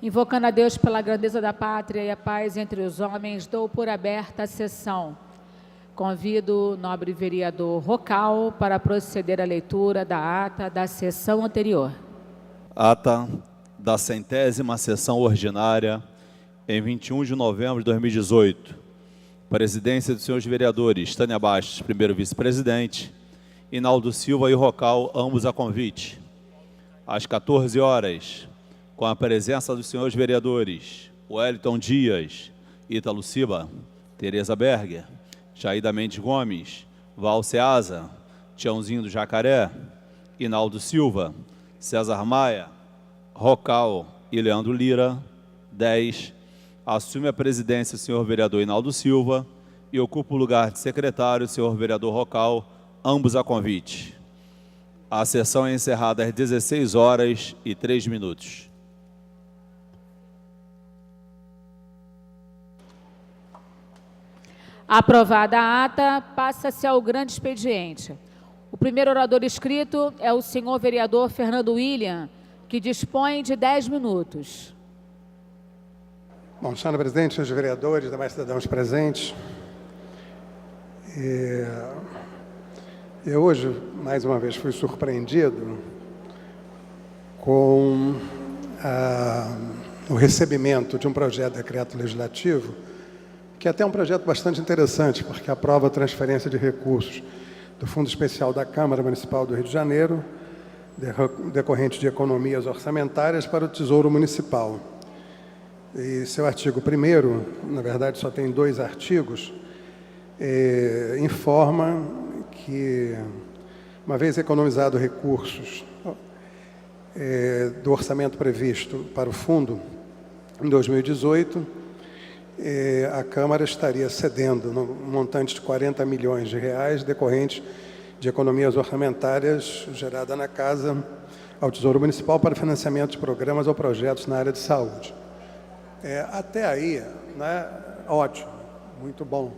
Invocando a Deus pela grandeza da pátria e a paz entre os homens, dou por aberta a sessão. Convido o nobre vereador Rocal para proceder à leitura da ata da sessão anterior. Ata da 100ª sessão ordinária, em 21 de novembro de 2018. Presidência dos senhores vereadores Tânia Bastos, primeiro vice-presidente, Inaldo Silva e Rocal, ambos a convite. Às 14 horas, com a presença dos senhores vereadores Wellington Dias, Ítalo Ciba, Tereza Berger, Jaida Mendes Gomes, Val Ceasa, Tiãozinho do Jacaré, Inaldo Silva, César Maia, Rocal e Leandro Lira. 10. Assume a presidência o senhor vereador Inaldo Silva e ocupa o lugar de secretário o senhor vereador Rocal, ambos a convite. A sessão é encerrada às 16h03. Aprovada a ata, passa-se ao grande expediente. O primeiro orador inscrito é o senhor vereador Fernando William, que dispõe de 10 minutos. Bom, senhora presidente, senhores vereadores, demais cidadãos presentes, eu hoje, mais uma vez, fui surpreendido com o recebimento de um projeto de decreto legislativo, que é até um projeto bastante interessante, porque aprova a transferência de recursos do Fundo Especial da Câmara Municipal do Rio de Janeiro, decorrente de economias orçamentárias, para o Tesouro Municipal. E seu artigo 1º, na verdade só tem 2 artigos, informa que, uma vez economizado recursos do orçamento previsto para o fundo em 2018, a Câmara estaria cedendo um montante de 40 milhões de reais decorrente de economias orçamentárias gerada na Casa ao Tesouro Municipal para financiamento de programas ou projetos na área de saúde. Até aí, né, ótimo, muito bom.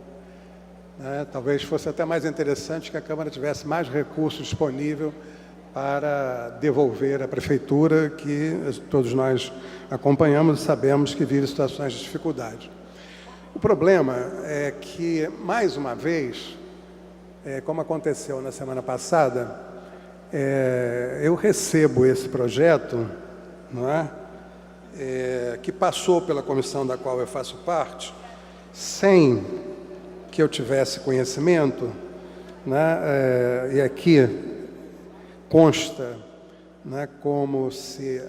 Talvez fosse até mais interessante que a Câmara tivesse mais recursos disponível para devolver à Prefeitura, que todos nós acompanhamos e sabemos que vive situações de dificuldade. O problema é que, mais uma vez, como aconteceu na semana passada, eu recebo esse projeto, não é? Que passou pela comissão da qual eu faço parte, sem que eu tivesse conhecimento, né? E aqui consta, né, como se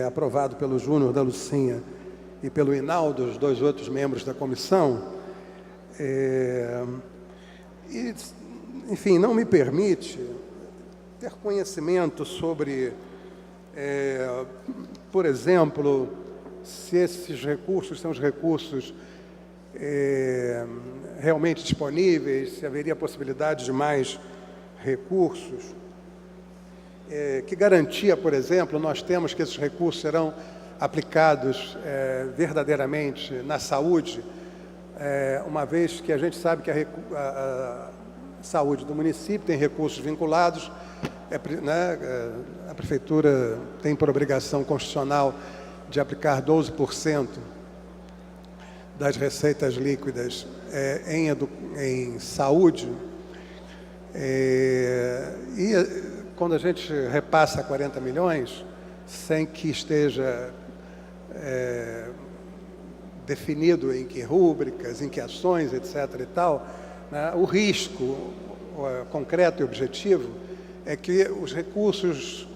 aprovado pelo Júnior da Lucinha e pelo Inaldo, os 2 outros membros da comissão, enfim, não me permite ter conhecimento sobre, por exemplo, se esses recursos são os recursos realmente disponíveis, se haveria possibilidade de mais recursos. Que garantia, por exemplo, nós temos que esses recursos serão aplicados verdadeiramente na saúde, uma vez que a gente sabe que a saúde do município tem recursos vinculados, a Prefeitura tem por obrigação constitucional de aplicar 12% das receitas líquidas em saúde, e quando a gente repassa 40 milhões, sem que esteja definido em que rúbricas, em que ações, etc. e tal, né, o risco concreto e objetivo é que os recursos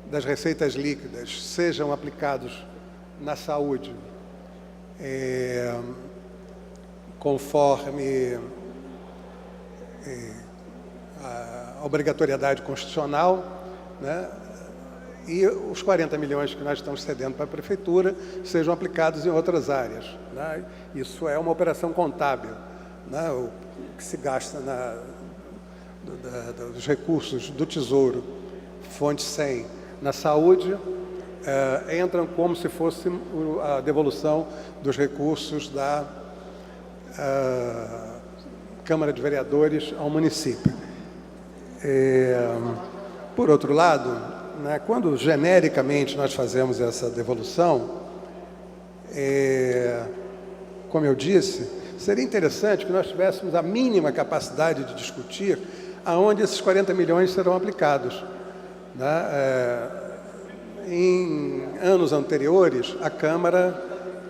das receitas líquidas sejam aplicados na saúde conforme a obrigatoriedade constitucional, né, e os 40 milhões que nós estamos cedendo para a Prefeitura sejam aplicados em outras áreas, né? Isso é uma operação contábil, né? O que se gasta dos recursos do Tesouro, fonte 100, na saúde, entram como se fosse a devolução dos recursos da Câmara de Vereadores ao município. Por outro lado, né, quando genericamente nós fazemos essa devolução, como eu disse, seria interessante que nós tivéssemos a mínima capacidade de discutir aonde esses 40 milhões serão aplicados, né? Em anos anteriores, a Câmara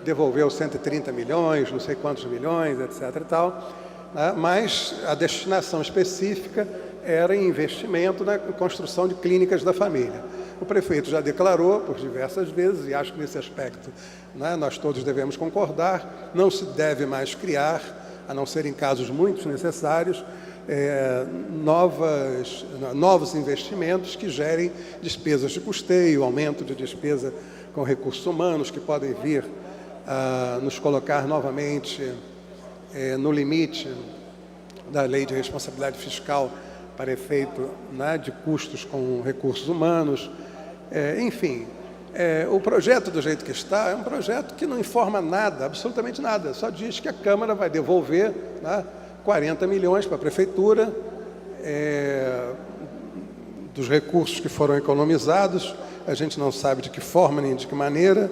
devolveu 130 milhões, não sei quantos milhões, etc. e tal, né? Mas a destinação específica era em investimento na construção de clínicas da família. O prefeito já declarou por diversas vezes, e acho que nesse aspecto, né, nós todos devemos concordar, não se deve mais criar, a não ser em casos muito necessários, novos investimentos que gerem despesas de custeio, aumento de despesa com recursos humanos, que podem vir a nos colocar novamente no limite da lei de responsabilidade fiscal para efeito, né, de custos com recursos humanos. Enfim, o projeto do jeito que está é um projeto que não informa nada, absolutamente nada, só diz que a Câmara vai devolver, né, 40 milhões para a Prefeitura, dos recursos que foram economizados, a gente não sabe de que forma nem de que maneira.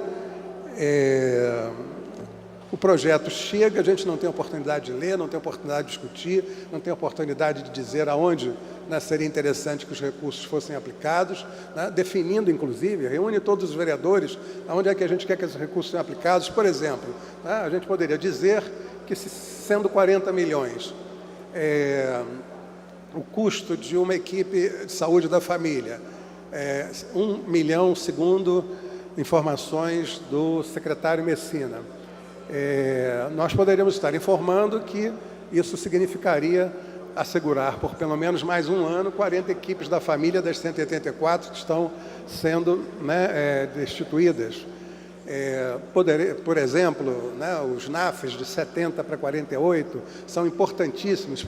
O projeto chega, a gente não tem oportunidade de ler, não tem oportunidade de discutir, não tem oportunidade de dizer aonde, né, seria interessante que os recursos fossem aplicados, né, definindo, inclusive, reúne todos os vereadores, aonde é que a gente quer que esses recursos sejam aplicados. Por exemplo, né, a gente poderia dizer que, sendo 40 milhões, o custo de uma equipe de saúde da família, 1 milhão, segundo informações do secretário Messina, nós poderíamos estar informando que isso significaria assegurar por pelo menos mais um ano 40 equipes da família das 184 que estão sendo, né, destituídas. Por exemplo, né, os NAFs de 70 para 48 são importantíssimos,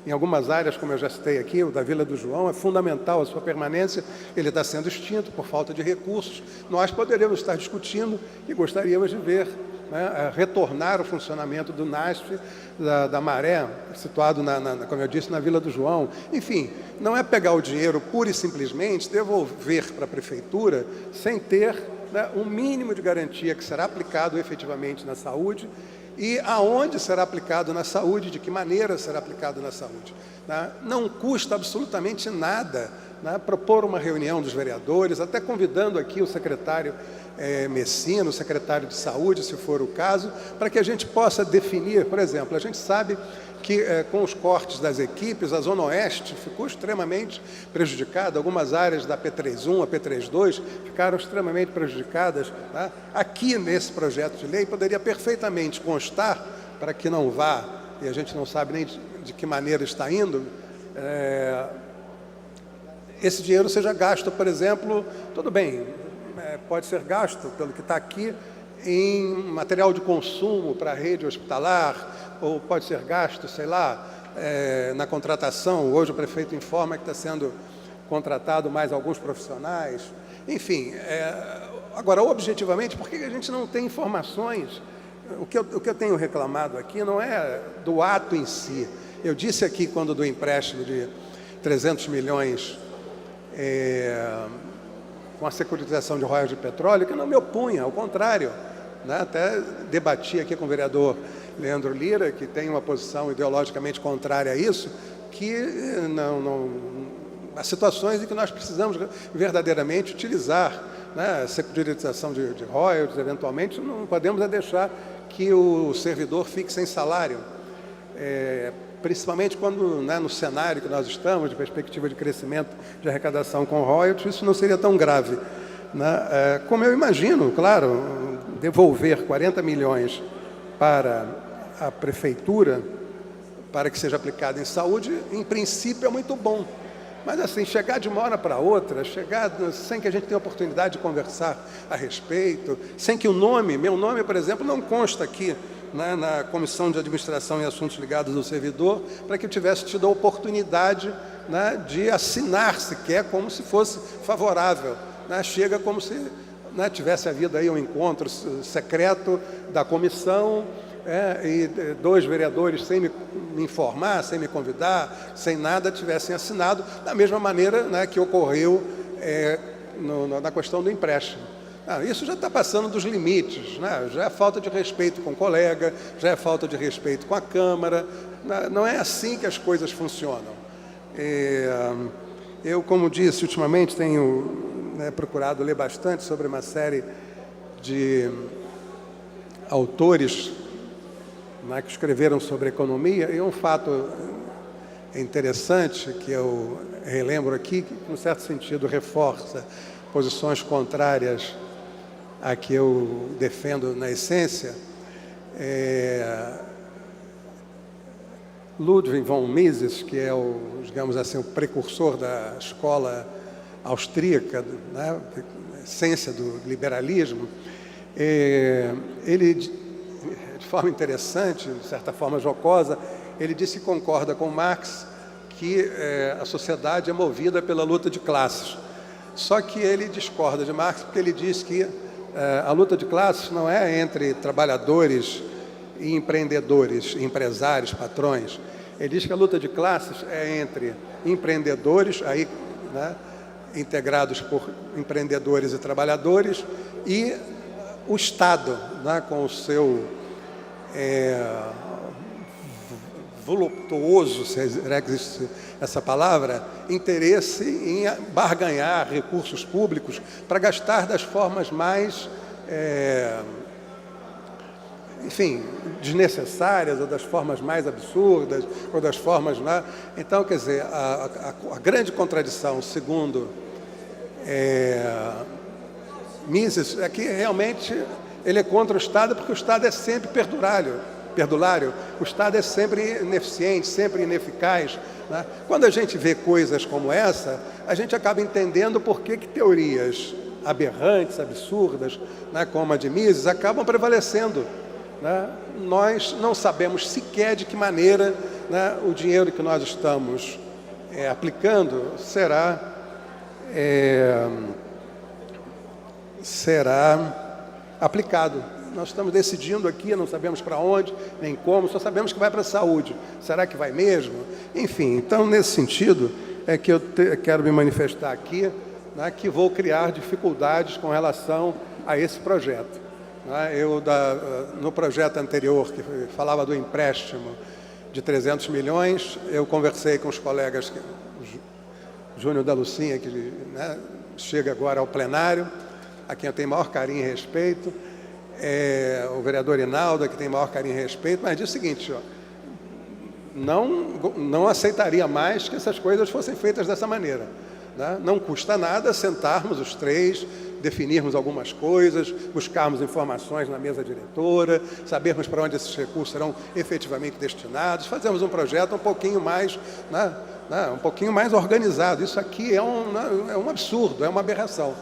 em algumas áreas, como eu já citei aqui, o da Vila do João, é fundamental a sua permanência, ele está sendo extinto por falta de recursos. Nós poderíamos estar discutindo e gostaríamos de ver, né, retornar o funcionamento do NASF da Maré, situado, como eu disse, na Vila do João. Enfim, não é pegar o dinheiro pura e simplesmente, devolver para a Prefeitura, sem ter, né, um mínimo de garantia que será aplicado efetivamente na saúde, e aonde será aplicado na saúde, de que maneira será aplicado na saúde. Né? Não custa absolutamente nada, né, propor uma reunião dos vereadores, até convidando aqui o secretário Messina, o secretário de Saúde, se for o caso, para que a gente possa definir, por exemplo, a gente sabe que com os cortes das equipes, a Zona Oeste ficou extremamente prejudicada, algumas áreas da P31, a P32 ficaram extremamente prejudicadas. Tá? Aqui, nesse projeto de lei, poderia perfeitamente constar, para que não vá, e a gente não sabe nem de que maneira está indo, esse dinheiro seja gasto, por exemplo, tudo bem, pode ser gasto, pelo que está aqui, em material de consumo para a rede hospitalar, ou pode ser gasto, sei lá, na contratação. Hoje o prefeito informa que está sendo contratado mais alguns profissionais. Enfim, agora, objetivamente, por que a gente não tem informações? O que eu tenho reclamado aqui não é do ato em si. Eu disse aqui, quando do empréstimo de 300 milhões com a securitização de royalties de petróleo, que não me opunha, ao contrário, né? Até debati aqui com o vereador Leandro Lira, que tem uma posição ideologicamente contrária a isso, que há situações em que nós precisamos verdadeiramente utilizar, né, a securitização de royalties, eventualmente, não podemos deixar que o servidor fique sem salário, principalmente quando, né, no cenário que nós estamos, de perspectiva de crescimento de arrecadação com royalties, isso não seria tão grave. Né? Como eu imagino, claro, devolver 40 milhões para a Prefeitura, para que seja aplicado em saúde, em princípio é muito bom. Mas assim, chegar de uma hora para outra, chegar sem que a gente tenha oportunidade de conversar a respeito, sem que meu nome, por exemplo, não consta aqui, né, na Comissão de Administração e Assuntos Ligados ao Servidor, para que eu tivesse tido a oportunidade, né, de assinar sequer como se fosse favorável. Né? Chega como se, né, tivesse havido aí um encontro secreto da comissão, e 2 vereadores, sem me informar, sem me convidar, sem nada, tivessem assinado, da mesma maneira, né, que ocorreu na questão do empréstimo. Isso já está passando dos limites, né? Já é falta de respeito com o colega, já é falta de respeito com a Câmara. Não é assim que as coisas funcionam. Eu, como disse, ultimamente tenho procurado ler bastante sobre uma série de autores que escreveram sobre economia, e um fato interessante que eu relembro aqui, que, em certo sentido, reforça posições contrárias a que eu defendo na essência. Ludwig von Mises, que é digamos assim, o precursor da escola austríaca, né, essência do liberalismo, ele, de forma interessante, de certa forma jocosa, ele disse que concorda com Marx que a sociedade é movida pela luta de classes. Só que ele discorda de Marx porque ele diz que a luta de classes não é entre trabalhadores e empreendedores, empresários, patrões. Ele diz que a luta de classes é entre empreendedores, aí, né, integrados por empreendedores e trabalhadores, e o Estado, né, com o seu voluptuoso, se existe essa palavra, interesse em barganhar recursos públicos para gastar das formas mais, enfim, desnecessárias, ou das formas mais absurdas, ou das formas... Né? Então, quer dizer, a grande contradição, segundo Mises, é que realmente ele é contra o Estado, porque o Estado é sempre perdulário, o Estado é sempre ineficiente, sempre ineficaz. Né? Quando a gente vê coisas como essa, a gente acaba entendendo por que teorias aberrantes, absurdas, né, como a de Mises, acabam prevalecendo. Né? Nós não sabemos sequer de que maneira, né, o dinheiro que nós estamos aplicando será aplicado. Nós estamos decidindo aqui, não sabemos para onde, nem como, só sabemos que vai para a saúde. Será que vai mesmo? Enfim, então, nesse sentido, é que eu quero me manifestar aqui, né, que vou criar dificuldades com relação a esse projeto. Né? No projeto anterior, que falava do empréstimo de 300 milhões, eu conversei com os colegas, o Júnior da Lucinha, que, né, chega agora ao plenário, a quem eu tenho maior carinho e respeito, o vereador Inaldo, que tem maior carinho e respeito, mas diz o seguinte, não aceitaria mais que essas coisas fossem feitas dessa maneira. Né? Não custa nada sentarmos os três, definirmos algumas coisas, buscarmos informações na mesa diretora, sabermos para onde esses recursos serão efetivamente destinados, fazermos um projeto um pouquinho mais, um pouquinho mais organizado. Isso aqui é um absurdo, é uma aberração.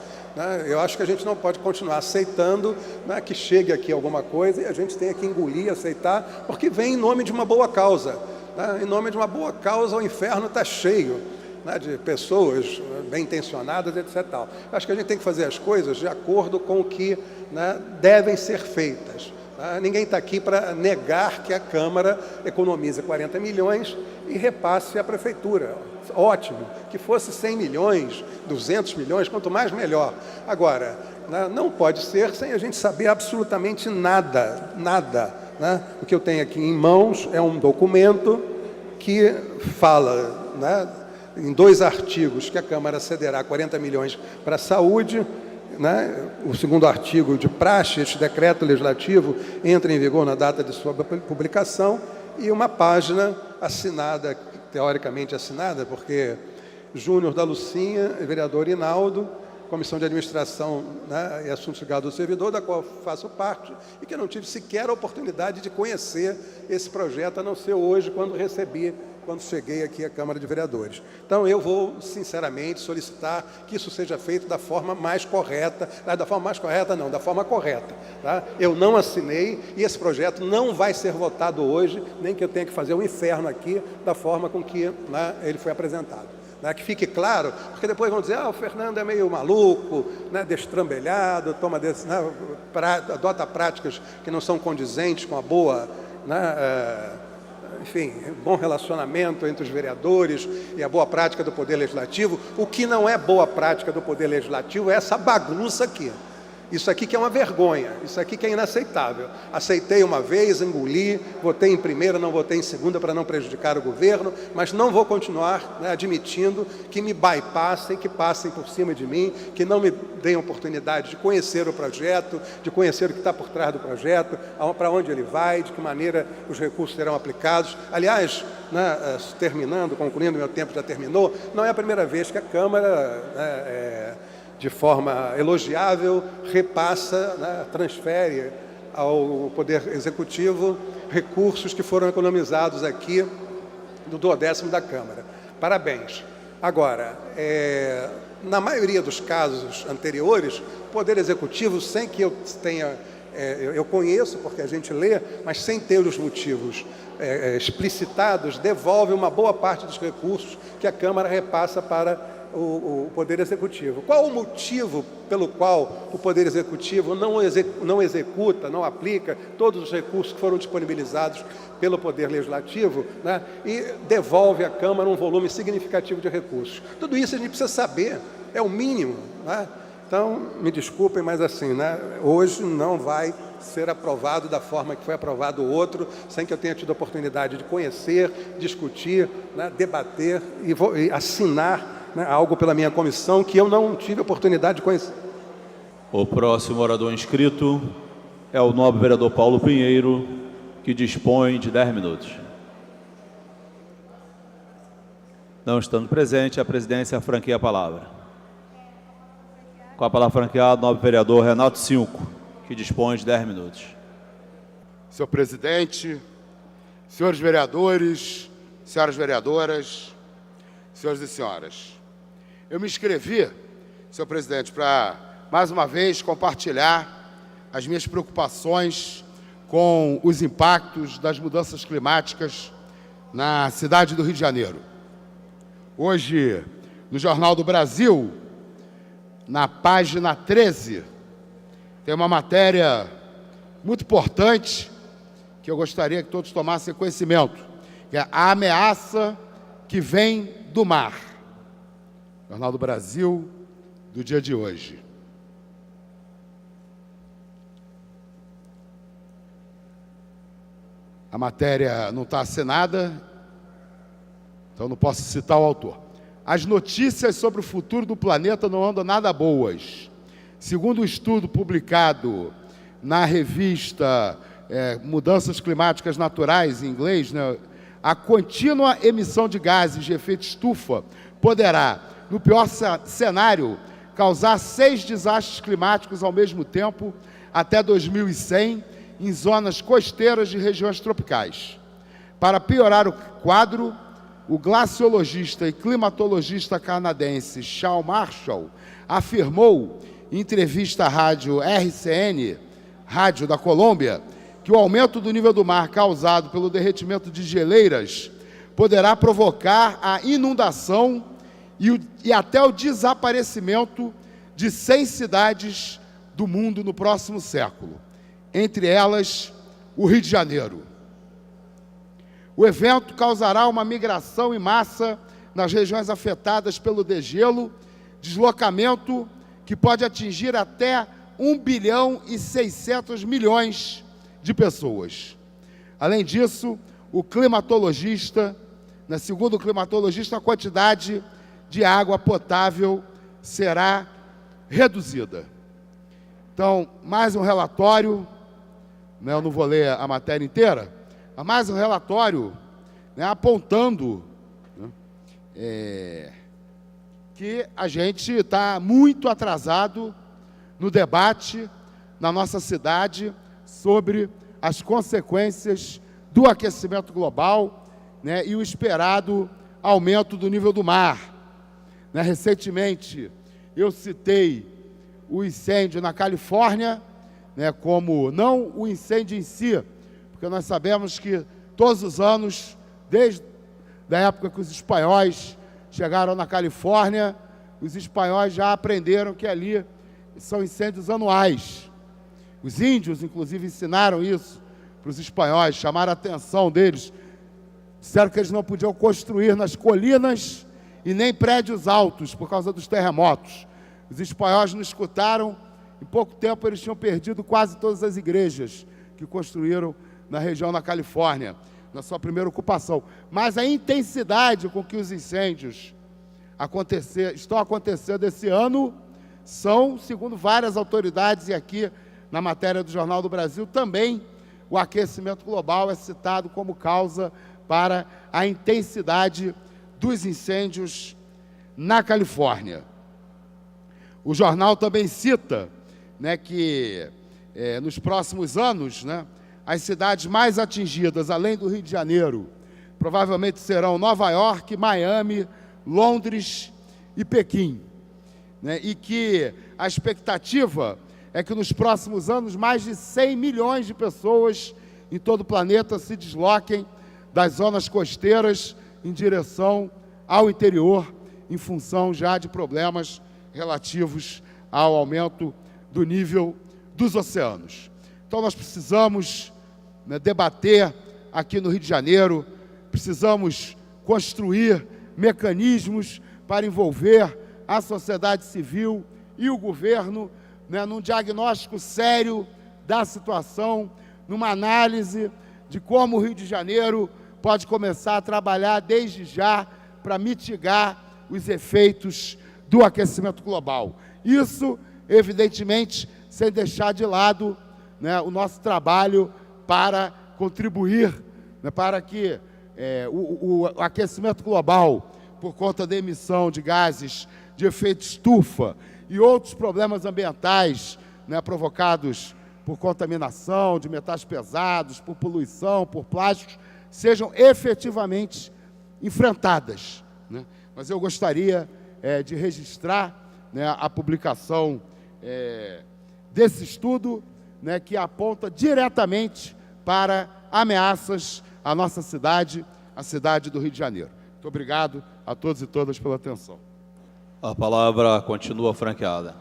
Eu acho que a gente não pode continuar aceitando, né, que chegue aqui alguma coisa e a gente tenha que engolir, aceitar, porque vem em nome de uma boa causa. Né? Em nome de uma boa causa, o inferno está cheio, né, de pessoas bem intencionadas, etc. Tal. Acho que a gente tem que fazer as coisas de acordo com o que, né, devem ser feitas. Ninguém está aqui para negar que a Câmara economize 40 milhões e repasse à Prefeitura. Ótimo, que fosse 100 milhões, 200 milhões, quanto mais melhor. Agora, não pode ser sem a gente saber absolutamente nada. Né? O que eu tenho aqui em mãos é um documento que fala, né, em 2 artigos, que a Câmara cederá 40 milhões para a saúde. Né? O segundo artigo de praxe, este decreto legislativo entra em vigor na data de sua publicação, e uma página assinada, teoricamente assinada, porque Júnior da Lucinha, vereador Inaldo, Comissão de Administração, né, e Assuntos Ligados ao Servidor, da qual faço parte, e que eu não tive sequer a oportunidade de conhecer esse projeto, a não ser hoje, quando cheguei aqui à Câmara de Vereadores. Então, eu vou, sinceramente, solicitar que isso seja feito da forma mais correta, da forma correta. Tá? Eu não assinei e esse projeto não vai ser votado hoje, nem que eu tenha que fazer um inferno aqui da forma com que, né, ele foi apresentado. Né? Que fique claro, porque depois vão dizer, o Fernando é meio maluco, né, destrambelhado, adota práticas que não são condizentes com a boa, né, enfim, bom relacionamento entre os vereadores e a boa prática do Poder Legislativo. O que não é boa prática do Poder Legislativo é essa bagunça aqui. Isso aqui que é uma vergonha, isso aqui que é inaceitável. Aceitei uma vez, engoli, votei em primeira, não votei em segunda para não prejudicar o governo, mas não vou continuar, né, admitindo que me bypassem, que passem por cima de mim, que não me deem oportunidade de conhecer o projeto, de conhecer o que está por trás do projeto, para onde ele vai, de que maneira os recursos serão aplicados. Aliás, né, terminando, concluindo, meu tempo já terminou, não é a primeira vez que a Câmara, de forma elogiável, repassa, né, transfere ao Poder Executivo recursos que foram economizados aqui do 12º da Câmara. Parabéns. Agora, na maioria dos casos anteriores, o Poder Executivo, sem que eu tenha, eu conheço, porque a gente lê, mas sem ter os motivos explicitados, devolve uma boa parte dos recursos que a Câmara repassa para o Poder Executivo. Qual o motivo pelo qual o Poder Executivo não executa, não aplica todos os recursos que foram disponibilizados pelo Poder Legislativo, né, e devolve à Câmara um volume significativo de recursos? Tudo isso a gente precisa saber, é o mínimo, né? Então, me desculpem, mas assim, né, hoje não vai ser aprovado da forma que foi aprovado o outro, sem que eu tenha tido a oportunidade de conhecer, discutir, né, debater e assinar, né, algo pela minha comissão que eu não tive a oportunidade de conhecer. O próximo orador inscrito é o nobre vereador Paulo Pinheiro, que dispõe de 10 minutos. Não estando presente, a presidência franqueia a palavra. Com a palavra franqueada, o nobre vereador Renato Cinco, que dispõe de 10 minutos. Senhor presidente, senhores vereadores, senhoras vereadoras, senhores e senhoras, eu me inscrevi, senhor presidente, para, mais uma vez, compartilhar as minhas preocupações com os impactos das mudanças climáticas na cidade do Rio de Janeiro. Hoje, no Jornal do Brasil, na página 13, tem uma matéria muito importante que eu gostaria que todos tomassem conhecimento, que é a ameaça que vem do mar. Jornal do Brasil, do dia de hoje. A matéria não está assinada, então não posso citar o autor. As notícias sobre o futuro do planeta não andam nada boas. Segundo um estudo publicado na revista Mudanças Climáticas Naturais, em inglês, né, a contínua emissão de gases de efeito estufa poderá, no pior cenário, causar 6 desastres climáticos ao mesmo tempo até 2100 em zonas costeiras de regiões tropicais. Para piorar o quadro, o glaciologista e climatologista canadense Shawn Marshall afirmou em entrevista à rádio RCN, rádio da Colômbia, que o aumento do nível do mar causado pelo derretimento de geleiras poderá provocar a inundação e até o desaparecimento de 100 cidades do mundo no próximo século, entre elas o Rio de Janeiro. O evento causará uma migração em massa nas regiões afetadas pelo degelo, deslocamento que pode atingir até 1 bilhão e 600 milhões de pessoas. Além disso, o climatologista, segundo o climatologista, a quantidade de água potável será reduzida. Então, mais um relatório, né, eu não vou ler a matéria inteira, mas mais um relatório, né, apontando, né, que a gente está muito atrasado no debate na nossa cidade sobre as consequências do aquecimento global, né, e o esperado aumento do nível do mar. Né, recentemente, eu citei o incêndio na Califórnia, né, como não o incêndio em si, porque nós sabemos que todos os anos, desde a época que os espanhóis chegaram na Califórnia, os espanhóis já aprenderam que ali são incêndios anuais. Os índios, inclusive, ensinaram isso para os espanhóis, chamaram a atenção deles disseram que eles não podiam construir nas colinas e nem prédios altos por causa dos terremotos. Os espanhóis não escutaram, em pouco tempo eles tinham perdido quase todas as igrejas que construíram na região da Califórnia, na sua primeira ocupação. Mas a intensidade com que os incêndios estão acontecendo esse ano são, segundo várias autoridades, e aqui na matéria do Jornal do Brasil também, o aquecimento global é citado como causa para a intensidade dos incêndios na Califórnia. O jornal também cita, né, que nos próximos anos, né, as cidades mais atingidas, além do Rio de Janeiro, provavelmente serão Nova York, Miami, Londres e Pequim, né, e que a expectativa é que nos próximos anos mais de 100 milhões de pessoas em todo o planeta se desloquem das zonas costeiras em direção ao interior, em função já de problemas relativos ao aumento do nível dos oceanos. Então nós precisamos, né, debater aqui no Rio de Janeiro, precisamos construir mecanismos para envolver a sociedade civil e o governo, né, num diagnóstico sério da situação, numa análise de como o Rio de Janeiro pode começar a trabalhar desde já para mitigar os efeitos do aquecimento global. Isso, evidentemente, sem deixar de lado, né, o nosso trabalho para contribuir, né, para que o aquecimento global, por conta da emissão de gases de efeito estufa e outros problemas ambientais, né, provocados por contaminação de metais pesados, por poluição, por plásticos, sejam efetivamente enfrentadas, né? Mas eu gostaria de registrar, né, a publicação desse estudo, né, que aponta diretamente para ameaças à nossa cidade, a cidade do Rio de Janeiro. Muito obrigado a todos e todas pela atenção. A palavra continua franqueada.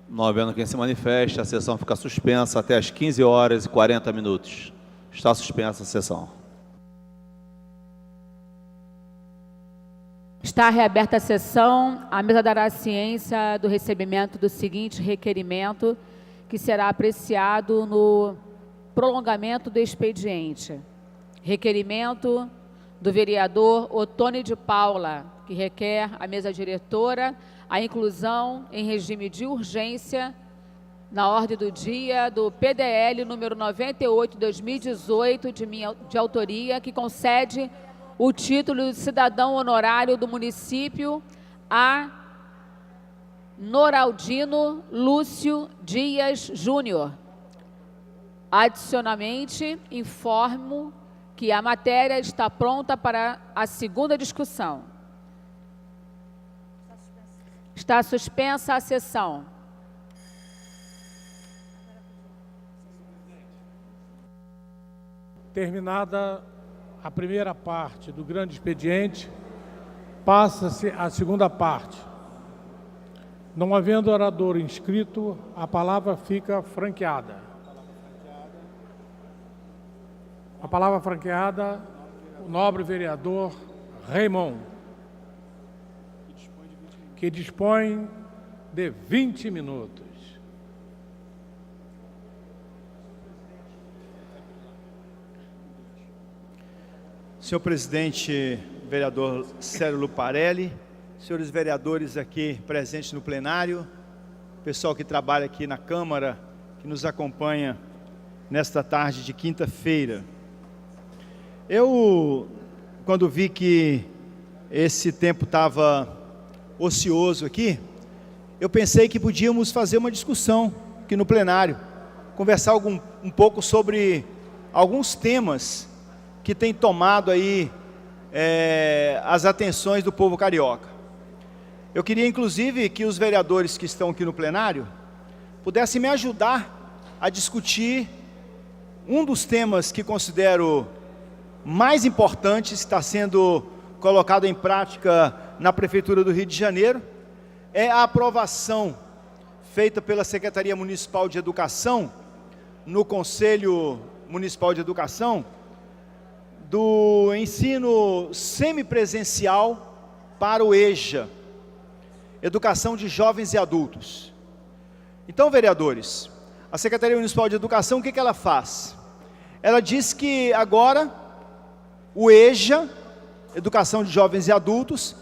Não havendo quem se manifeste, a sessão fica suspensa até às 15h40. Está suspensa a sessão. Está reaberta a sessão. A mesa dará ciência do recebimento do seguinte requerimento, que será apreciado no prolongamento do expediente. Requerimento do vereador Ottoni de Paula, que requer à mesa diretora a inclusão em regime de urgência na ordem do dia do PDL número 98/2018, de autoria, que concede o título de cidadão honorário do município a Noraldino Lúcio Dias Júnior. Adicionalmente, informo que a matéria está pronta para a segunda discussão. Está suspensa a sessão. Terminada a primeira parte do grande expediente, passa-se a segunda parte. Não havendo orador inscrito, a palavra fica franqueada. A palavra franqueada, o nobre vereador Raymond, que dispõe de 20 minutos. Senhor presidente, vereador Célio Luparelli, senhores vereadores aqui presentes no plenário, pessoal que trabalha aqui na Câmara, que nos acompanha nesta tarde de quinta-feira. Eu, quando vi que esse tempo estava ocioso aqui, eu pensei que podíamos fazer uma discussão aqui no plenário, conversar um pouco sobre alguns temas que têm tomado aí as atenções do povo carioca. Eu queria, inclusive, que os vereadores que estão aqui no plenário pudessem me ajudar a discutir um dos temas que considero mais importantes, está sendo colocado em prática na Prefeitura do Rio de Janeiro, é a aprovação feita pela Secretaria Municipal de Educação, no Conselho Municipal de Educação, do ensino semipresencial para o EJA, Educação de Jovens e Adultos. Então, vereadores, a Secretaria Municipal de Educação, o que ela faz? Ela diz que agora o EJA, Educação de Jovens e Adultos,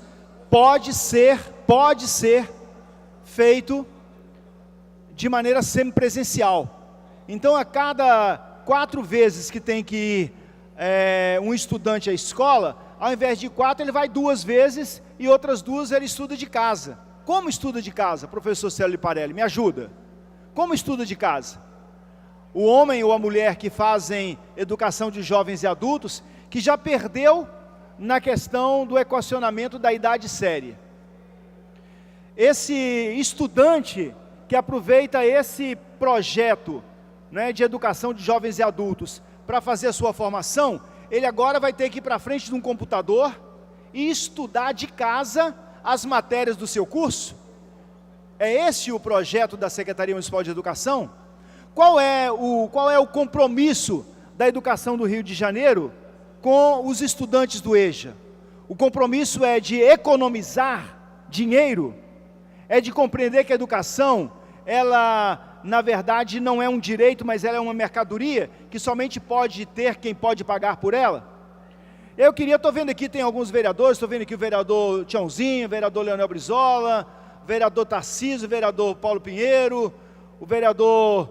pode ser feito de maneira semipresencial. Então, a cada 4 vezes que tem que ir um estudante à escola, ao invés de 4, ele vai 2 vezes e outras 2 ele estuda de casa. Como estuda de casa, professor Célio Liparelli? Me ajuda. Como estuda de casa? O homem ou a mulher que fazem educação de jovens e adultos, que já perdeu na questão do equacionamento da idade séria. Esse estudante que aproveita esse projeto, né, de educação de jovens e adultos para fazer a sua formação, ele agora vai ter que ir para frente de um computador e estudar de casa as matérias do seu curso? É esse o projeto da Secretaria Municipal de Educação? Qual é o compromisso da educação do Rio de Janeiro com os estudantes do EJA? O compromisso é de economizar dinheiro, é de compreender que a educação, ela, na verdade, não é um direito, mas ela é uma mercadoria, que somente pode ter quem pode pagar por ela. Estou vendo aqui, tem alguns vereadores, estou vendo aqui o vereador Tiãozinho, o vereador Leonel Brizola, o vereador Tarcísio, o vereador Paulo Pinheiro, o vereador,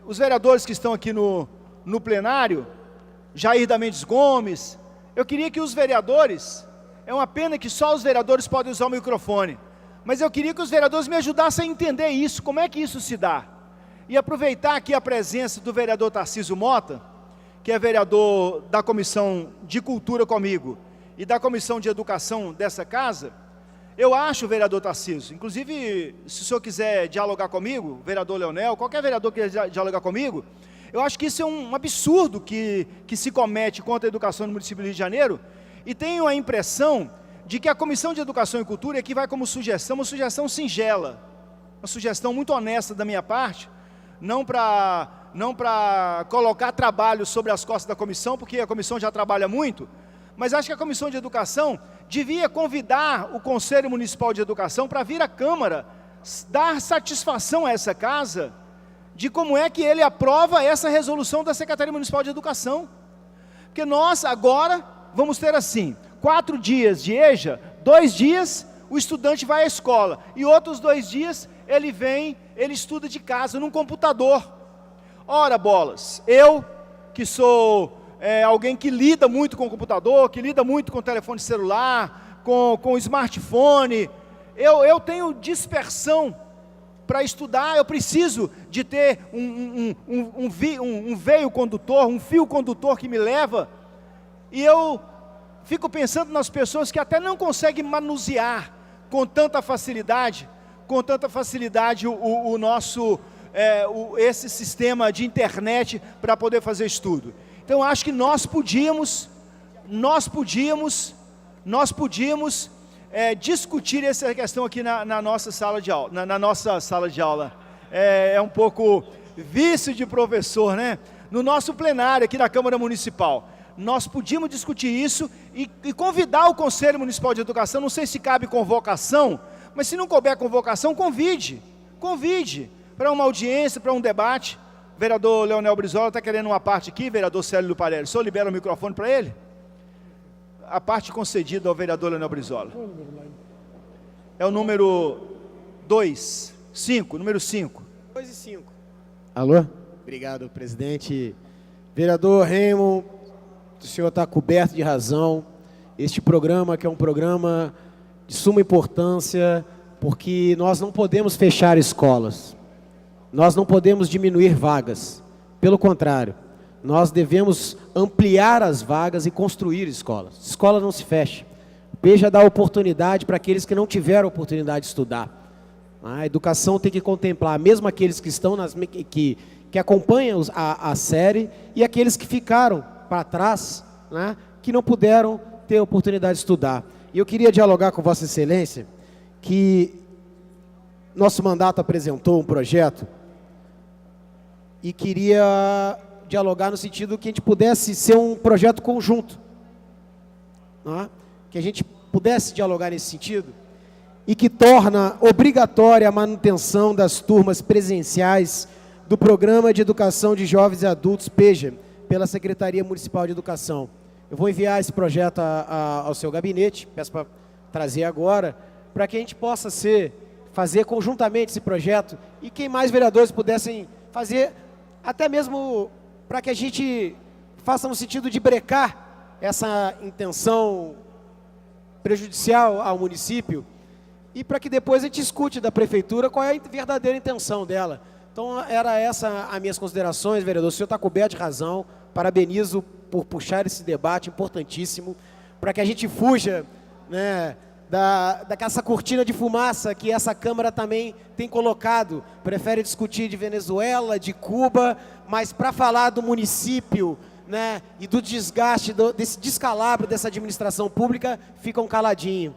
os vereadores que estão aqui no plenário, Jair da Mendes Gomes. Eu queria que os vereadores, é uma pena que só os vereadores podem usar o microfone, mas eu queria que os vereadores me ajudassem a entender isso, como é que isso se dá. E aproveitar aqui a presença do vereador Tarcísio Mota, que é vereador da Comissão de Cultura comigo e da Comissão de Educação dessa casa. Eu acho, vereador Tarcísio, inclusive, se o senhor quiser dialogar comigo, vereador Leonel, qualquer vereador que queira dialogar comigo, eu acho que isso é um absurdo que se comete contra a educação no município do Rio de Janeiro, e tenho a impressão de que a Comissão de Educação e Cultura aqui vai como sugestão, uma sugestão singela, uma sugestão muito honesta da minha parte, não para colocar trabalho sobre as costas da comissão, porque a comissão já trabalha muito, mas acho que a Comissão de Educação devia convidar o Conselho Municipal de Educação para vir à Câmara, dar satisfação a essa casa, de como é que ele aprova essa resolução da Secretaria Municipal de Educação. Porque nós agora vamos ter assim, 4 dias de EJA, 2 dias o estudante vai à escola, e outros 2 dias ele estuda de casa, num computador. Ora bolas, eu que sou alguém que lida muito com o computador, que lida muito com o telefone celular, com o smartphone, eu tenho dispersão para estudar, eu preciso de ter um veio condutor, um fio condutor que me leva, e eu fico pensando nas pessoas que até não conseguem manusear com tanta facilidade esse sistema de internet para poder fazer estudo. Então, acho que nós podíamos discutir essa questão aqui na nossa sala de aula. É um pouco vício de professor, né? No nosso plenário aqui da Câmara Municipal, nós podíamos discutir isso e convidar o Conselho Municipal de Educação. Não sei se cabe convocação, mas se não couber convocação, convide para uma audiência, para um debate. O vereador Leonel Brizola está querendo uma parte aqui, vereador Célio Liparelli. O senhor libera o microfone para ele? A parte concedida ao vereador Leonel Brizola. É o número 2, 5, número 5. 2 e 5. Alô? Obrigado, presidente. Vereador Raymond, o senhor está coberto de razão. Este programa, que é um programa de suma importância, porque nós não podemos fechar escolas, nós não podemos diminuir vagas, pelo contrário, nós devemos ampliar as vagas e construir escolas. Escola não se fecha. O PEJA dá oportunidade para aqueles que não tiveram oportunidade de estudar. A educação tem que contemplar mesmo aqueles que estão que acompanham a série e aqueles que ficaram para trás, né, que não puderam ter oportunidade de estudar. E eu queria dialogar com Vossa Excelência que nosso mandato apresentou um projeto e queria dialogar no sentido que a gente pudesse ser um projeto conjunto, não é? Que a gente pudesse dialogar nesse sentido, e que torna obrigatória a manutenção das turmas presenciais do Programa de Educação de Jovens e Adultos, PEJA, pela Secretaria Municipal de Educação. Eu vou enviar esse projeto ao seu gabinete, peço para trazer agora, para que a gente possa fazer conjuntamente esse projeto, e quem mais vereadores pudessem fazer, até mesmo para que a gente faça no sentido de brecar essa intenção prejudicial ao município, e para que depois a gente escute da prefeitura qual é a verdadeira intenção dela. Então, era essa as minhas considerações, vereador. O senhor está coberto de razão, parabenizo por puxar esse debate importantíssimo, para que a gente fuja, né, daquela cortina de fumaça que essa Câmara também tem colocado. Prefere discutir de Venezuela, de Cuba, mas para falar do município, né, e do desgaste, desse descalabro dessa administração pública, ficam caladinhos.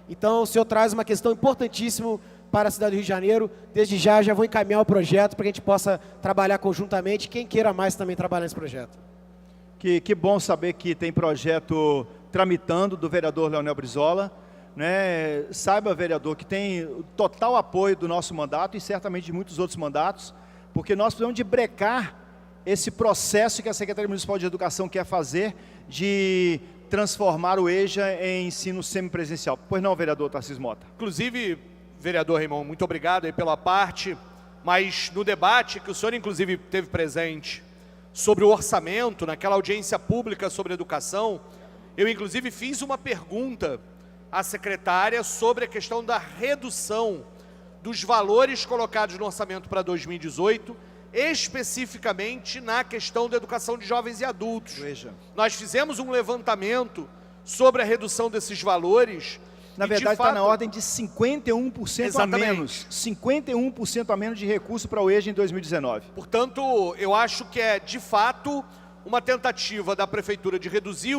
Então, o senhor traz uma questão importantíssima para a cidade do Rio de Janeiro. Desde já vou encaminhar o projeto para que a gente possa trabalhar conjuntamente, quem queira mais também trabalhar nesse projeto. Que bom saber que tem projeto tramitando do vereador Leonel Brizola, né? Saiba, vereador, que tem total apoio do nosso mandato e certamente de muitos outros mandatos, porque nós precisamos de brecar esse processo que a Secretaria Municipal de Educação quer fazer de transformar o EJA em ensino semipresencial. Pois não, vereador Tarcísio Mota? Inclusive, vereador Raimon, muito obrigado aí pela parte, mas no debate que o senhor inclusive teve presente sobre o orçamento, naquela audiência pública sobre educação, eu inclusive fiz uma pergunta à secretária sobre a questão da redução dos valores colocados no orçamento para 2018, especificamente na questão da educação de jovens e adultos. Veja. Nós fizemos um levantamento sobre a redução desses valores. Na verdade, está na ordem de 51% Exatamente. a menos. 51% a menos de recurso para o EJA em 2019. Portanto, eu acho que é, de fato, uma tentativa da Prefeitura de reduzir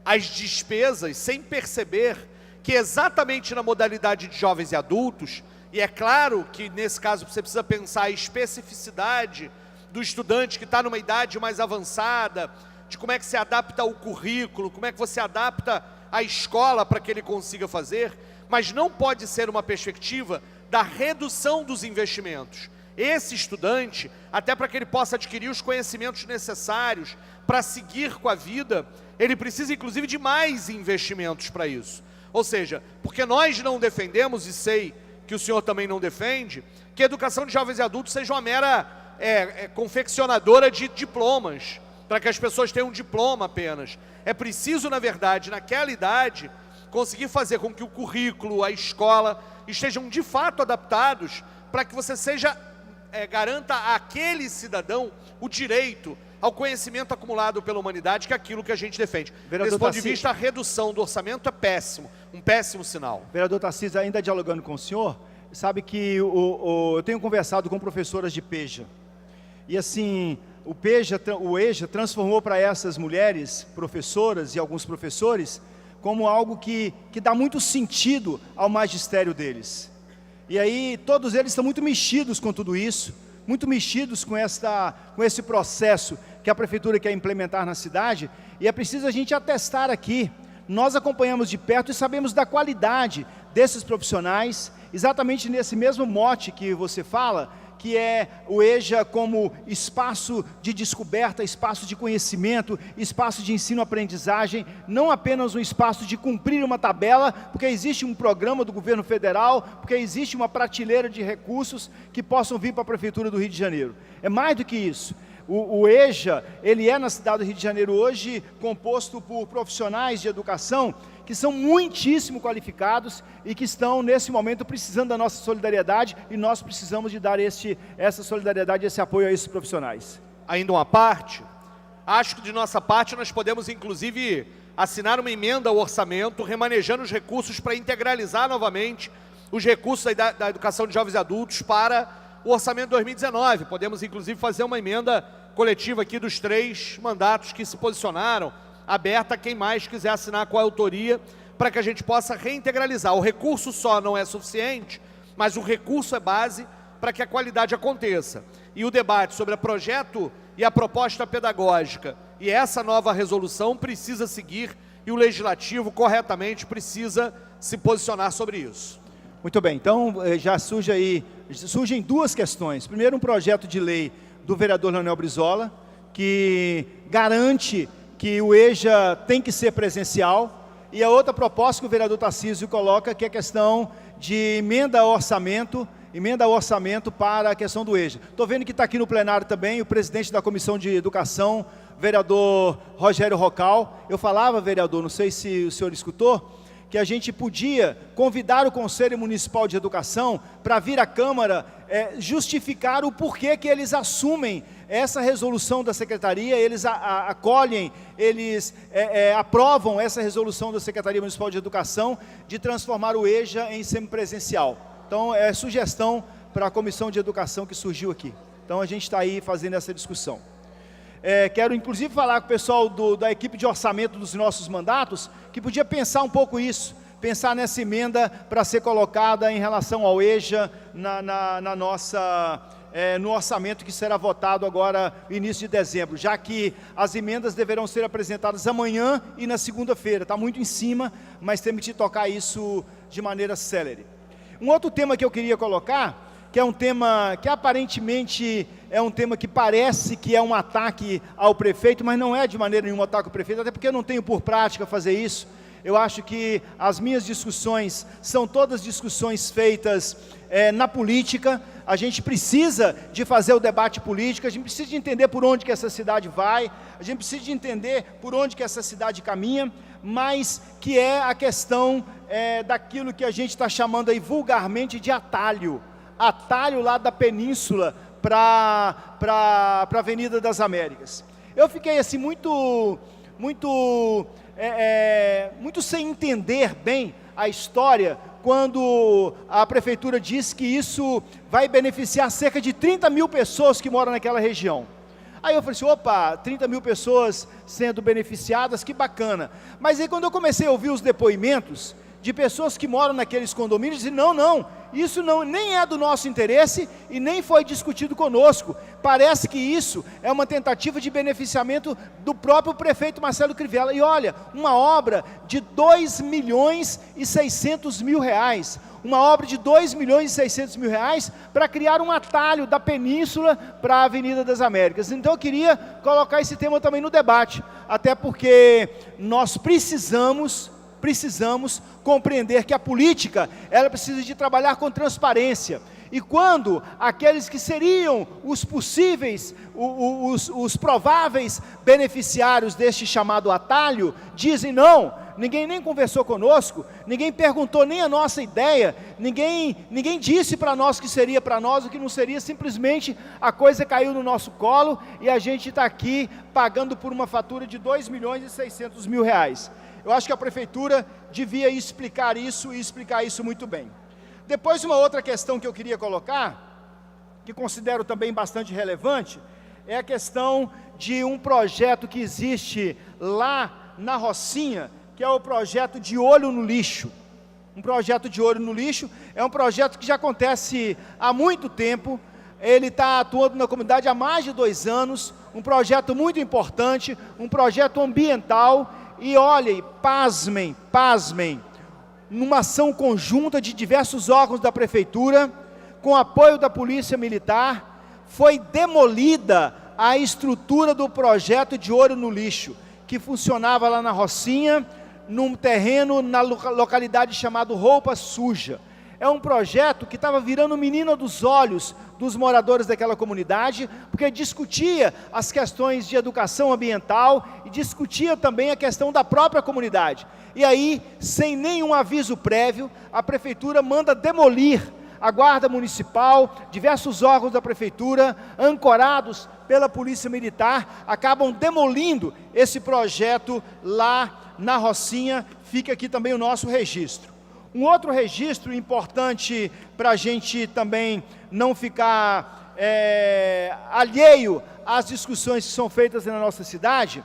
as despesas sem perceber que exatamente na modalidade de jovens e adultos, e é claro que nesse caso você precisa pensar a especificidade do estudante que está numa idade mais avançada, de como é que se adapta o currículo, como é que você adapta a escola para que ele consiga fazer, mas não pode ser uma perspectiva da redução dos investimentos. Esse estudante, até para que ele possa adquirir os conhecimentos necessários para seguir com a vida, ele precisa inclusive de mais investimentos para isso. Ou seja, porque nós não defendemos, e sei que o senhor também não defende, que a educação de jovens e adultos seja uma mera confeccionadora de diplomas, para que as pessoas tenham um diploma apenas. É preciso, na verdade, naquela idade, conseguir fazer com que o currículo, a escola, estejam de fato adaptados para que você garanta àquele cidadão o direito ao conhecimento acumulado pela humanidade, que é aquilo que a gente defende. Desse ponto de vista, a redução do orçamento é péssimo, um péssimo sinal. Vereador Tarcísio, ainda dialogando com o senhor, sabe que eu tenho conversado com professoras de PEJA, e assim, o EJA transformou para essas mulheres, professoras e alguns professores, como algo que dá muito sentido ao magistério deles. E aí, todos eles estão muito mexidos com tudo isso, muito mexidos com esse processo que a Prefeitura quer implementar na cidade, e é preciso a gente atestar aqui. Nós acompanhamos de perto e sabemos da qualidade desses profissionais, exatamente nesse mesmo mote que você fala, que é o EJA como espaço de descoberta, espaço de conhecimento, espaço de ensino-aprendizagem, não apenas um espaço de cumprir uma tabela, porque existe um programa do governo federal, porque existe uma prateleira de recursos que possam vir para a Prefeitura do Rio de Janeiro. É mais do que isso. O EJA, ele é na cidade do Rio de Janeiro hoje composto por profissionais de educação que são muitíssimo qualificados e que estão, nesse momento, precisando da nossa solidariedade, e nós precisamos de dar essa solidariedade, esse apoio a esses profissionais. Ainda uma parte, acho que de nossa parte nós podemos, inclusive, assinar uma emenda ao orçamento, remanejando os recursos para integralizar novamente os recursos da educação de jovens e adultos para o orçamento de 2019. Podemos, inclusive, fazer uma emenda coletiva aqui dos 3 mandatos que se posicionaram, aberta a quem mais quiser assinar com a autoria, para que a gente possa reintegralizar. O recurso só não é suficiente, mas o recurso é base para que a qualidade aconteça. E o debate sobre o projeto e a proposta pedagógica. E essa nova resolução precisa seguir e o Legislativo corretamente precisa se posicionar sobre isso. Muito bem, então já surgem duas questões. Primeiro, um projeto de lei do vereador Leonel Brizola, que garante que o EJA tem que ser presencial, e a outra proposta que o vereador Tarcísio coloca, que é a questão de emenda ao orçamento para a questão do EJA. Estou vendo que está aqui no plenário também o presidente da Comissão de Educação, vereador Rogério Rocal. Eu falava, vereador, não sei se o senhor escutou, que a gente podia convidar o Conselho Municipal de Educação para vir à Câmara justificar o porquê que eles assumem essa resolução da Secretaria, eles acolhem, eles aprovam essa resolução da Secretaria Municipal de Educação de transformar o EJA em semipresencial. Então, é sugestão para a Comissão de Educação que surgiu aqui. Então, a gente está aí fazendo essa discussão. Quero, inclusive, falar com o pessoal da equipe de orçamento dos nossos mandatos, que podia pensar um pouco isso, pensar nessa emenda para ser colocada em relação ao EJA no orçamento que será votado agora no início de dezembro, já que as emendas deverão ser apresentadas amanhã e na segunda-feira. Está muito em cima, mas temos que tocar isso de maneira célere. Um outro tema que eu queria colocar, que é um tema que aparentemente é um tema que parece que é um ataque ao prefeito, mas não é de maneira nenhuma um ataque ao prefeito, até porque eu não tenho por prática fazer isso. Eu acho que as minhas discussões são todas discussões feitas na política. A gente precisa de fazer o debate político, a gente precisa de entender por onde que essa cidade vai, a gente precisa de entender por onde que essa cidade caminha, mas que é a questão daquilo que a gente está chamando aí vulgarmente de atalho lá da Península para a Avenida das Américas. Eu fiquei assim muito sem entender bem a história quando a prefeitura disse que isso vai beneficiar cerca de 30 mil pessoas que moram naquela região. Aí eu falei assim, opa, 30 mil pessoas sendo beneficiadas, que bacana. Mas aí quando eu comecei a ouvir os depoimentos de pessoas que moram naqueles condomínios, dizem, não, isso nem é do nosso interesse e nem foi discutido conosco. Parece que isso é uma tentativa de beneficiamento do próprio prefeito Marcelo Crivella. E olha, uma obra de R$2.600.000, uma obra de R$2.600.000 para criar um atalho da Península para a Avenida das Américas. Então eu queria colocar esse tema também no debate, até porque nós precisamos compreender que a política, ela precisa de trabalhar com transparência. E quando aqueles que seriam os possíveis, os prováveis beneficiários deste chamado atalho, dizem não, ninguém nem conversou conosco, ninguém perguntou nem a nossa ideia, ninguém disse para nós que seria para nós, o que não seria, simplesmente a coisa caiu no nosso colo e a gente está aqui pagando por uma fatura de R$2.600.000. Eu acho que a prefeitura devia explicar isso e explicar isso muito bem. Depois, uma outra questão que eu queria colocar, que considero também bastante relevante, é a questão de um projeto que existe lá na Rocinha, que é o projeto de Olho no Lixo. Um projeto de Olho no Lixo é um projeto que já acontece há muito tempo, ele está atuando na comunidade há mais de 2 anos, um projeto muito importante, um projeto ambiental. E olhem, pasmem, numa ação conjunta de diversos órgãos da prefeitura, com apoio da Polícia Militar, foi demolida a estrutura do projeto de Olho no Lixo, que funcionava lá na Rocinha, num terreno na localidade chamado Roupa Suja. É um projeto que estava virando menina dos olhos dos moradores daquela comunidade, porque discutia as questões de educação ambiental e discutia também a questão da própria comunidade. E aí, sem nenhum aviso prévio, a prefeitura manda demolir a Guarda Municipal, diversos órgãos da prefeitura, ancorados pela Polícia Militar, acabam demolindo esse projeto lá na Rocinha. Fica aqui também o nosso registro. Um outro registro importante para a gente também não ficar alheio às discussões que são feitas na nossa cidade,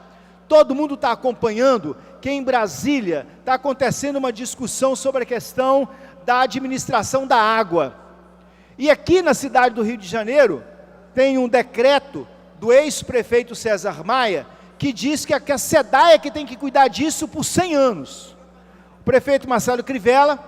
todo mundo está acompanhando que em Brasília está acontecendo uma discussão sobre a questão da administração da água. E aqui na cidade do Rio de Janeiro tem um decreto do ex-prefeito César Maia, que diz que a SEDAI é que tem que cuidar disso por 100 anos. O prefeito Marcelo Crivella,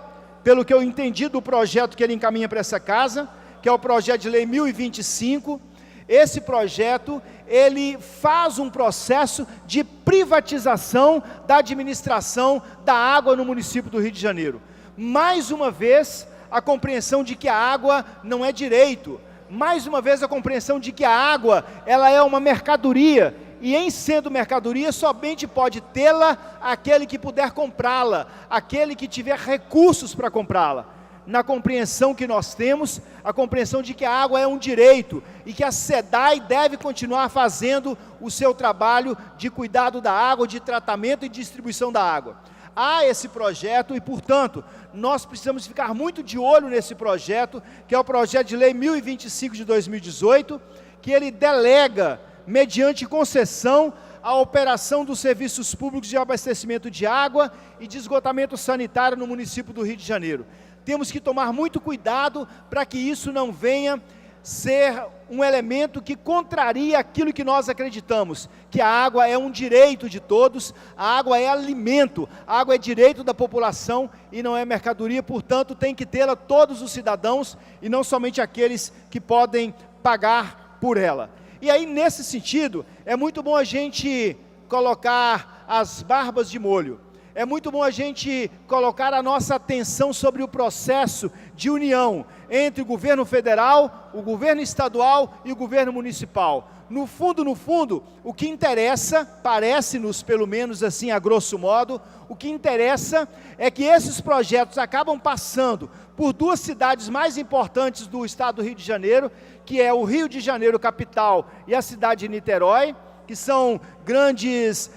pelo que eu entendi do projeto que ele encaminha para essa casa, que é o projeto de lei 1025, esse projeto, ele faz um processo de privatização da administração da água no município do Rio de Janeiro. Mais uma vez, a compreensão de que a água não é direito, mais uma vez a compreensão de que a água, ela é uma mercadoria, e em sendo mercadoria, somente pode tê-la aquele que puder comprá-la, aquele que tiver recursos para comprá-la. Na compreensão que nós temos, a compreensão de que a água é um direito, e que a SEDAI deve continuar fazendo o seu trabalho de cuidado da água, de tratamento e distribuição da água. Há esse projeto e, portanto, nós precisamos ficar muito de olho nesse projeto, que é o projeto de lei 1025 de 2018, que ele delega, mediante concessão, a operação dos serviços públicos de abastecimento de água e de esgotamento sanitário no município do Rio de Janeiro. Temos que tomar muito cuidado para que isso não venha ser um elemento que contraria aquilo que nós acreditamos, que a água é um direito de todos, a água é alimento, a água é direito da população e não é mercadoria, portanto tem que tê-la todos os cidadãos e não somente aqueles que podem pagar por ela. E aí, nesse sentido, é muito bom a gente colocar as barbas de molho. É muito bom a gente colocar a nossa atenção sobre o processo de união entre o governo federal, o governo estadual e o governo municipal. No fundo, o que interessa, parece-nos, pelo menos assim a grosso modo, o que interessa é que esses projetos acabam passando por duas cidades mais importantes do estado do Rio de Janeiro, que é o Rio de Janeiro capital e a cidade de Niterói, que são grandes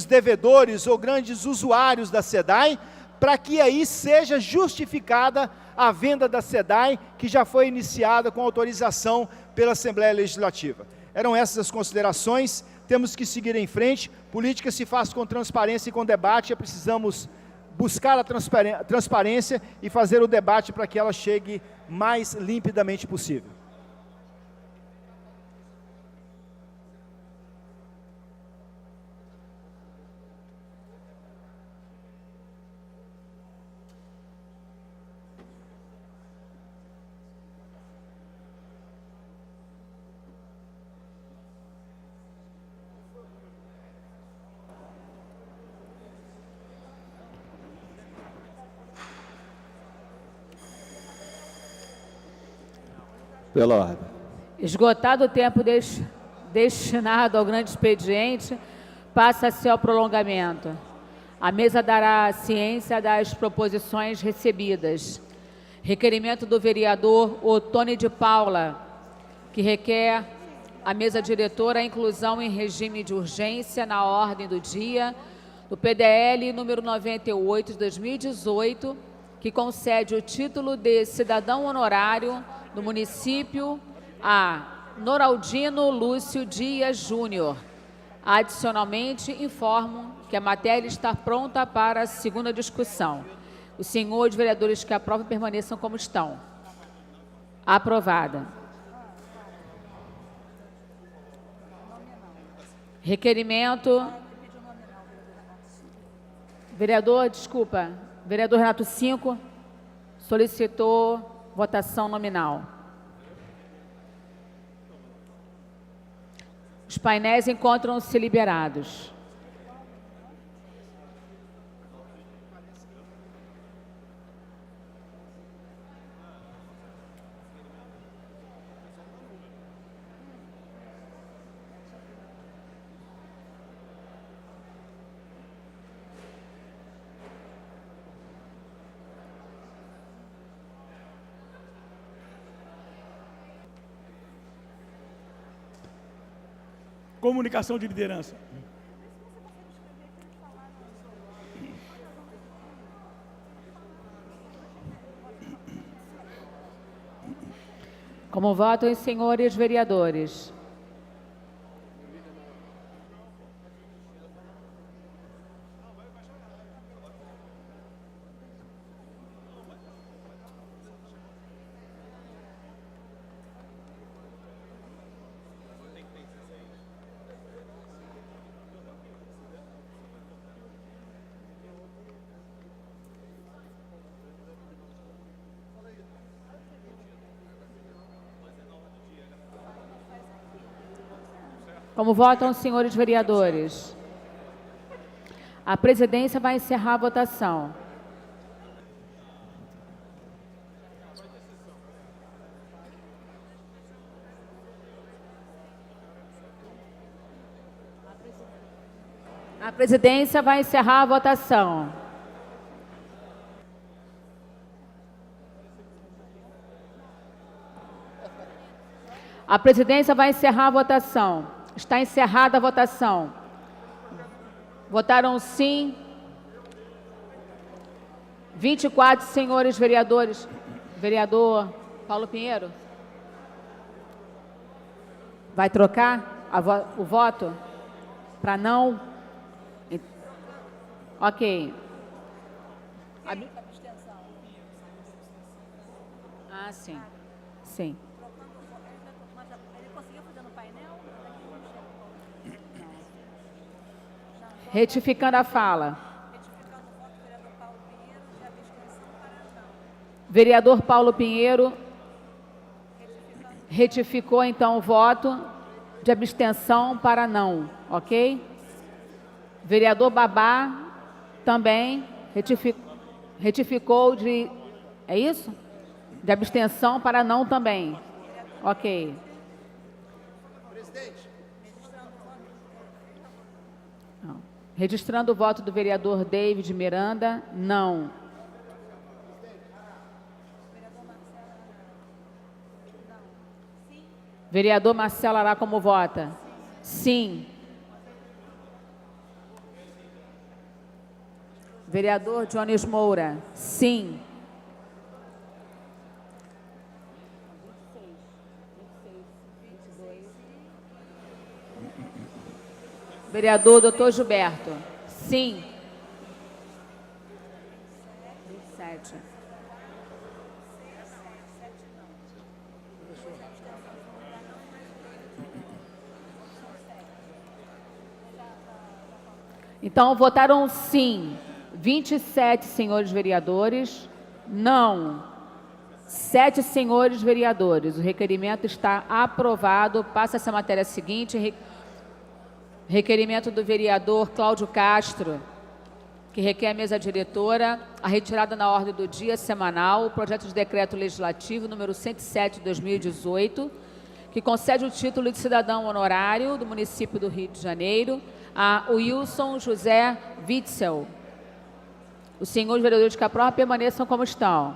devedores ou grandes usuários da SEDAI, para que aí seja justificada a venda da SEDAI, que já foi iniciada com autorização pela Assembleia Legislativa. Eram essas as considerações, temos que seguir em frente, política se faz com transparência e com debate, precisamos buscar a transparência e fazer o debate para que ela chegue mais limpidamente possível. Pela ordem. Esgotado o tempo destinado ao grande expediente, passa-se ao prolongamento. A mesa dará ciência das proposições recebidas. Requerimento do vereador Ottoni de Paula, que requer a mesa diretora a inclusão em regime de urgência na ordem do dia do PDL número 98 de 2018, que concede o título de cidadão honorário do município a Noraldino Lúcio Dias Júnior. Adicionalmente, informo que a matéria está pronta para a segunda discussão. Os senhores vereadores que aprovam permaneçam como estão. Aprovada. Requerimento. Vereador Renato 5 solicitou votação nominal. Os painéis encontram-se liberados. Comunicação de liderança. Como votam os senhores vereadores? Como votam os senhores vereadores? A presidência vai encerrar a votação. A presidência vai encerrar a votação. A presidência vai encerrar a votação. Está encerrada a votação. Votaram sim 24 senhores vereadores. Vereador Paulo Pinheiro? Vai trocar o voto para não? Ok. Ah, sim. Sim. Retificando a fala. Vereador Paulo Pinheiro retificou então o voto de abstenção para não, ok? Vereador Babá também retificou de, é isso? De abstenção para não também, ok. Registrando o voto do vereador David Miranda, não. Vereador Marcelo Ará, como vota? Sim. Vereador Jones Moura? Sim. Vereador Dr. Gilberto? Sim. 27. Então, votaram sim 27 senhores vereadores, não 7 senhores vereadores. O requerimento está aprovado. Passa-se a matéria seguinte. Requerimento do vereador Cláudio Castro, que requer à mesa diretora a retirada na ordem do dia semanal o projeto de decreto legislativo número 107 de 2018, que concede o título de cidadão honorário do município do Rio de Janeiro a Wilson José Witzel. Os senhores vereadores que aprovam permaneçam como estão.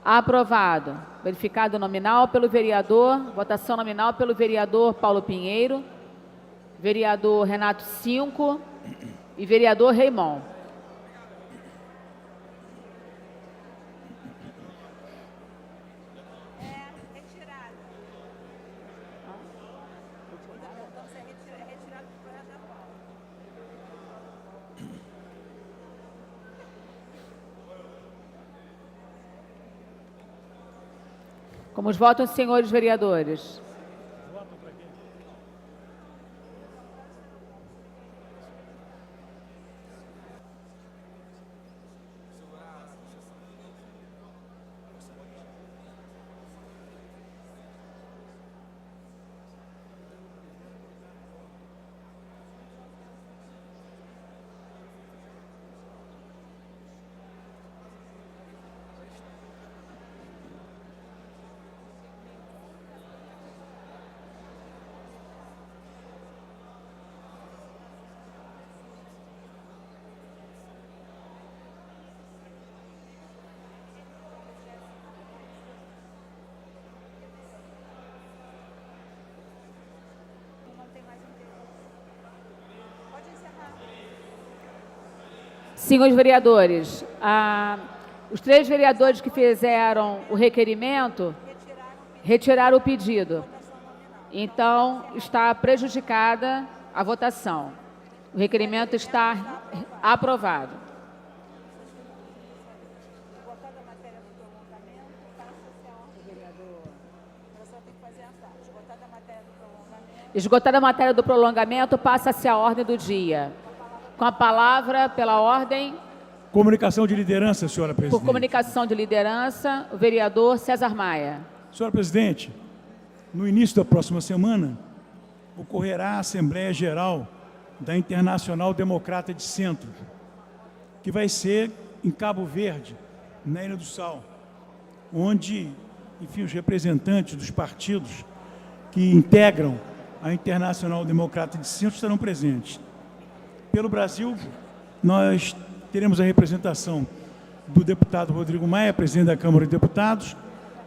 Aprovado. Verificado nominal pelo vereador, votação nominal pelo vereador Paulo Pinheiro, vereador Renato Cinco e vereador Raimon. Como os votam os senhores vereadores? Senhores vereadores, os 3 vereadores que fizeram o requerimento retiraram o pedido. Então, está prejudicada a votação. O requerimento está aprovado. Esgotada a matéria do prolongamento, passa-se a ordem do dia. Com a palavra, pela ordem. Comunicação de liderança, senhora presidente. Por comunicação de liderança, o vereador César Maia. Senhora presidente, no início da próxima semana, ocorrerá a Assembleia Geral da Internacional Democrata de Centro, que vai ser em Cabo Verde, na Ilha do Sal, onde, enfim, os representantes dos partidos que integram a Internacional Democrata de Centro estarão presentes. Pelo Brasil, nós teremos a representação do deputado Rodrigo Maia, presidente da Câmara de Deputados,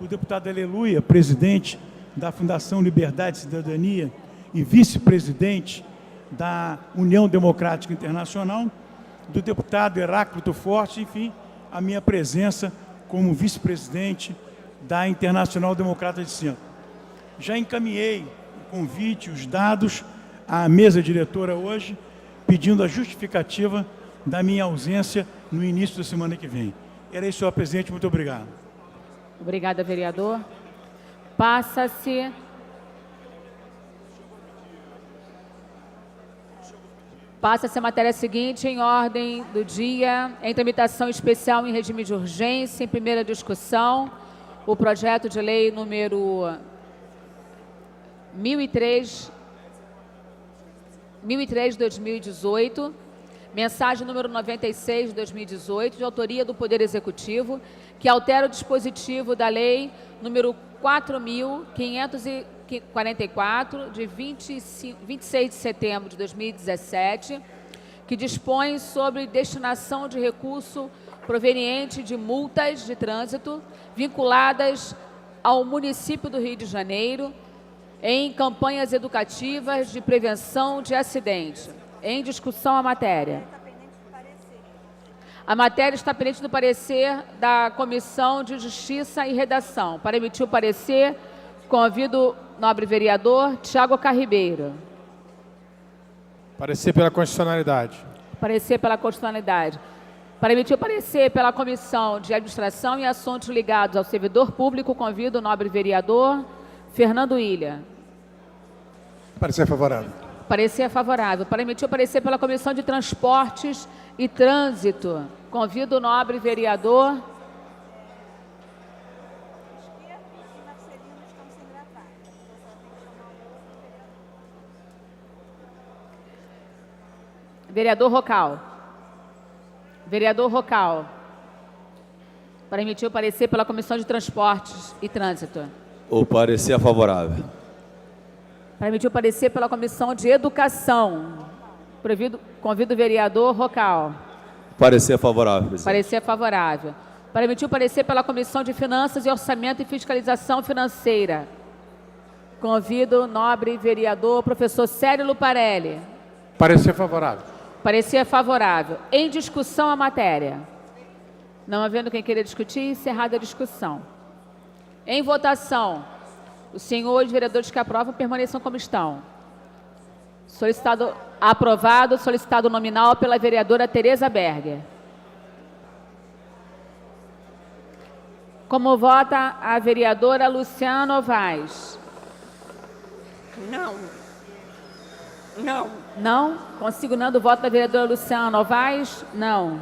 o deputado Aleluia, presidente da Fundação Liberdade e Cidadania e vice-presidente da União Democrática Internacional, do deputado Heráclito Forte, enfim, a minha presença como vice-presidente da Internacional Democrata de Centro. Já encaminhei o convite, os dados à mesa diretora hoje, pedindo a justificativa da minha ausência no início da semana que vem. Era isso, senhor presidente. Muito obrigado. Obrigada, vereador. Passa-se a matéria seguinte em ordem do dia, em tramitação especial em regime de urgência, em primeira discussão, o projeto de lei número 1003/2018, mensagem número 96 de 2018, de autoria do Poder Executivo, que altera o dispositivo da lei número 4.544, de 26 de setembro de 2017, que dispõe sobre destinação de recurso proveniente de multas de trânsito vinculadas ao município do Rio de Janeiro em campanhas educativas de prevenção de acidente. Em discussão a matéria. A matéria está pendente do parecer da Comissão de Justiça e Redação. Para emitir o parecer, convido o nobre vereador Tiago Carribeiro. Parecer pela constitucionalidade. Parecer pela constitucionalidade. Para emitir o parecer pela Comissão de Administração e Assuntos ligados ao servidor público, convido o nobre vereador Fernando Ilha. Parecer favorável. Parecer favorável. Para emitir o parecer pela Comissão de Transportes e Trânsito, convido o nobre vereador Rocal. Vereador Rocal. Para emitir o parecer pela Comissão de Transportes e Trânsito. O parecer é favorável. Para emitir o parecer pela Comissão de Educação, convido o vereador Rocal. Parecer favorável, presidente. Parecer favorável. Para emitir o parecer pela Comissão de Finanças e Orçamento e Fiscalização Financeira, convido o nobre vereador professor Célio Luparelli. Parecer favorável. Parecer favorável. Em discussão a matéria. Não havendo quem queira discutir, encerrada a discussão. Em votação, os senhores vereadores que aprovam permaneçam como estão. Solicitado aprovado, solicitado nominal pela vereadora Tereza Berger. Como vota a vereadora Luciana Novaes? Não. Não. Não? Consignando o voto da vereadora Luciana Novaes? Não.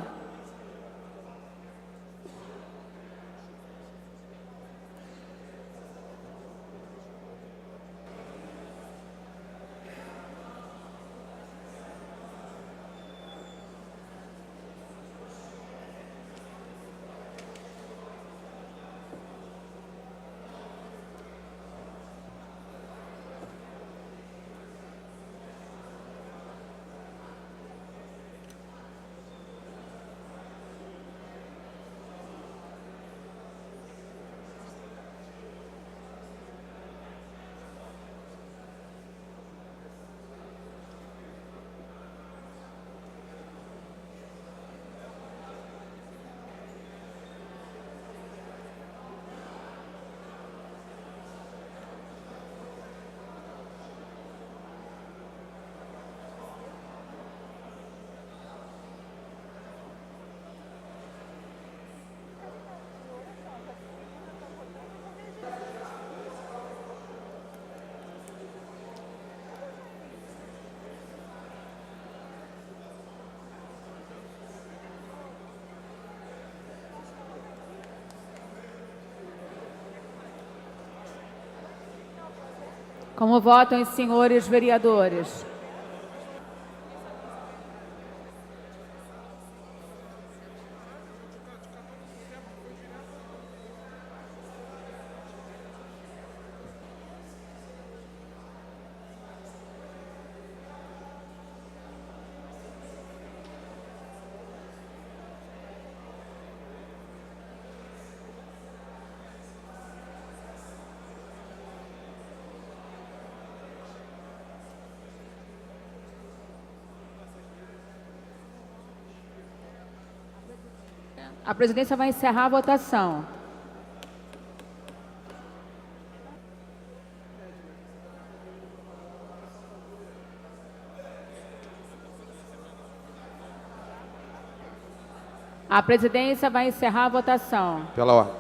Como votam os senhores vereadores? A presidência vai encerrar a votação. A presidência vai encerrar a votação. Pela ordem.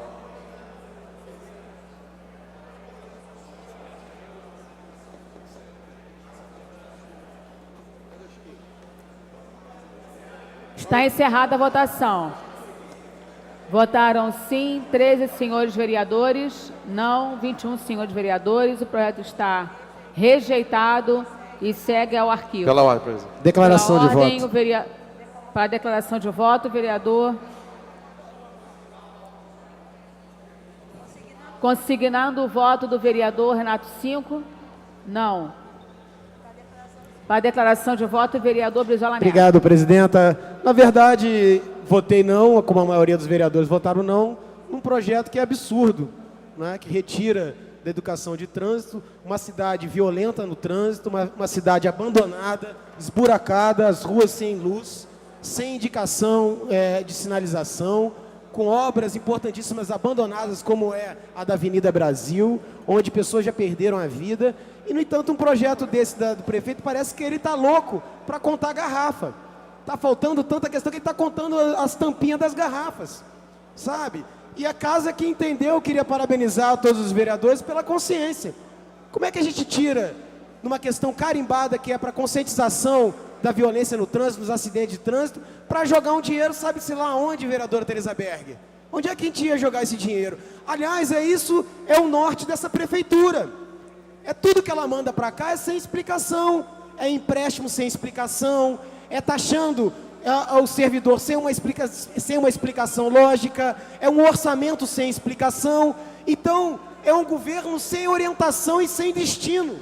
Está encerrada a votação. Votaram sim 13 senhores vereadores, não 21 senhores vereadores. O projeto está rejeitado e segue ao arquivo. Pela ordem, presidente. Declaração Pela de ordem, voto. Para a declaração de voto, o vereador. Consignando o voto do vereador Renato Cinco? Não. Para a declaração de voto, o vereador Brizola Neto. Obrigado, presidenta. Na verdade, votei não, como a maioria dos vereadores votaram não, num projeto que é absurdo, né, que retira da educação de trânsito, uma cidade violenta no trânsito, uma cidade abandonada, esburacada, as ruas sem luz, sem indicação de sinalização, com obras importantíssimas abandonadas, como é a da Avenida Brasil, onde pessoas já perderam a vida. E, no entanto, um projeto desse do prefeito parece que ele está louco para contar garrafa. Está faltando tanta questão que ele está contando as tampinhas das garrafas, sabe? E a casa que entendeu, queria parabenizar todos os vereadores pela consciência. Como é que a gente tira, numa questão carimbada, que é para conscientização da violência no trânsito, dos acidentes de trânsito, para jogar um dinheiro, sabe-se lá onde, vereadora Tereza Berger? Onde é que a gente ia jogar esse dinheiro? Aliás, é o norte dessa prefeitura. É tudo que ela manda para cá, é sem explicação, é empréstimo sem explicação, é taxando o servidor sem uma explicação lógica, é um orçamento sem explicação. Então, é um governo sem orientação e sem destino,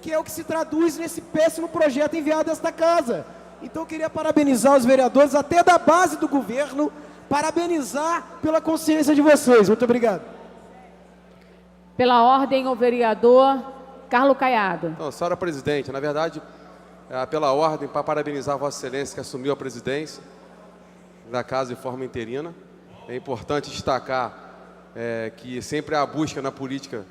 que é o que se traduz nesse péssimo projeto enviado a esta casa. Então, eu queria parabenizar os vereadores, até da base do governo, parabenizar pela consciência de vocês. Muito obrigado. Pela ordem, o vereador Carlos Caiado. Não, senhora presidente, na verdade, pela ordem, para parabenizar Vossa Excelência que assumiu a presidência da casa de forma interina. É importante destacar que sempre há a busca na política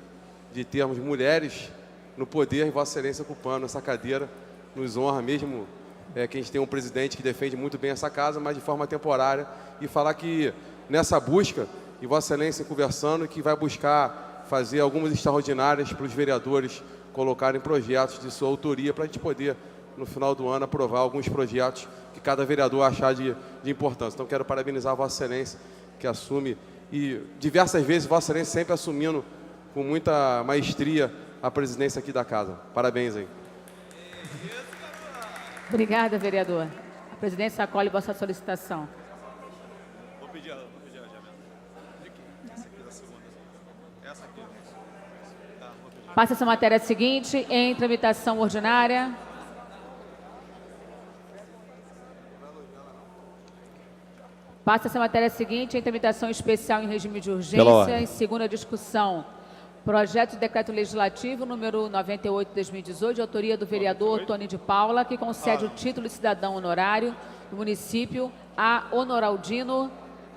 de termos mulheres no poder, e Vossa Excelência ocupando essa cadeira nos honra, mesmo que a gente tem um presidente que defende muito bem essa casa, mas de forma temporária, e falar que nessa busca, e Vossa Excelência conversando, que vai buscar fazer algumas extraordinárias para os vereadores colocarem projetos de sua autoria, para a gente poder, no final do ano, aprovar alguns projetos que cada vereador achar de importância. Então, quero parabenizar Vossa Excelência, que assume, e diversas vezes Vossa Excelência sempre assumindo com muita maestria a presidência aqui da casa. Parabéns aí. Obrigada, vereador. A presidência acolhe vossa solicitação. Vou pedir a essa aqui da segunda. Essa aqui. Tá, vou pedir. Passa-se a matéria seguinte, em tramitação ordinária. Passa-se a matéria seguinte, em tramitação especial em regime de urgência, em segunda discussão. Projeto de decreto legislativo número 98 de 2018, de autoria do vereador Tony de Paula, que concede o título de cidadão honorário do município a Honoraldino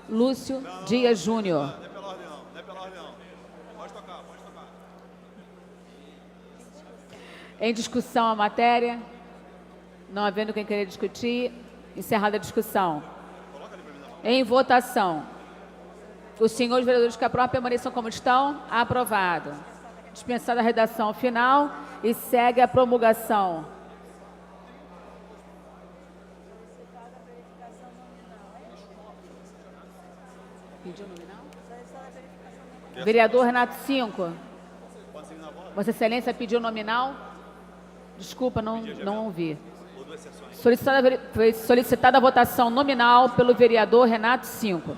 Lúcio Dias Júnior. Não é pela ordem não, não é pela ordem não. Pode tocar, pode tocar. Em discussão a matéria, não havendo quem querer discutir, encerrada a discussão. Em votação. Os senhores vereadores que aprovam permaneçam como estão. Aprovado. Dispensada a redação final e segue a promulgação. Pediu nominal? Vereador Renato Cinco. Vossa Excelência pediu nominal? Desculpa, não ouvi. Foi solicitada a votação nominal pelo vereador Renato Cinco.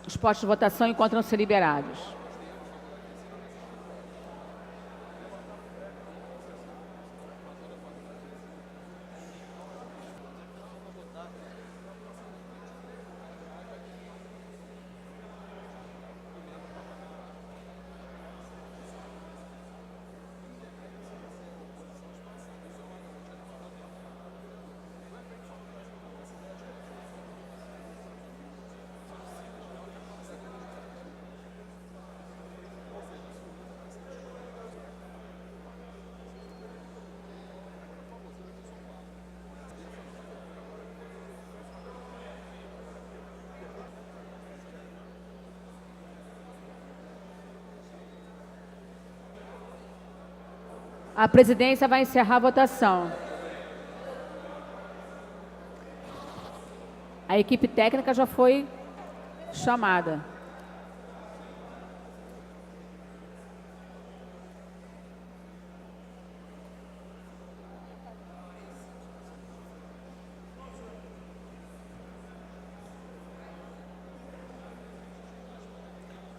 Os postos de votação encontram-se liberados. A presidência vai encerrar a votação. A equipe técnica já foi chamada.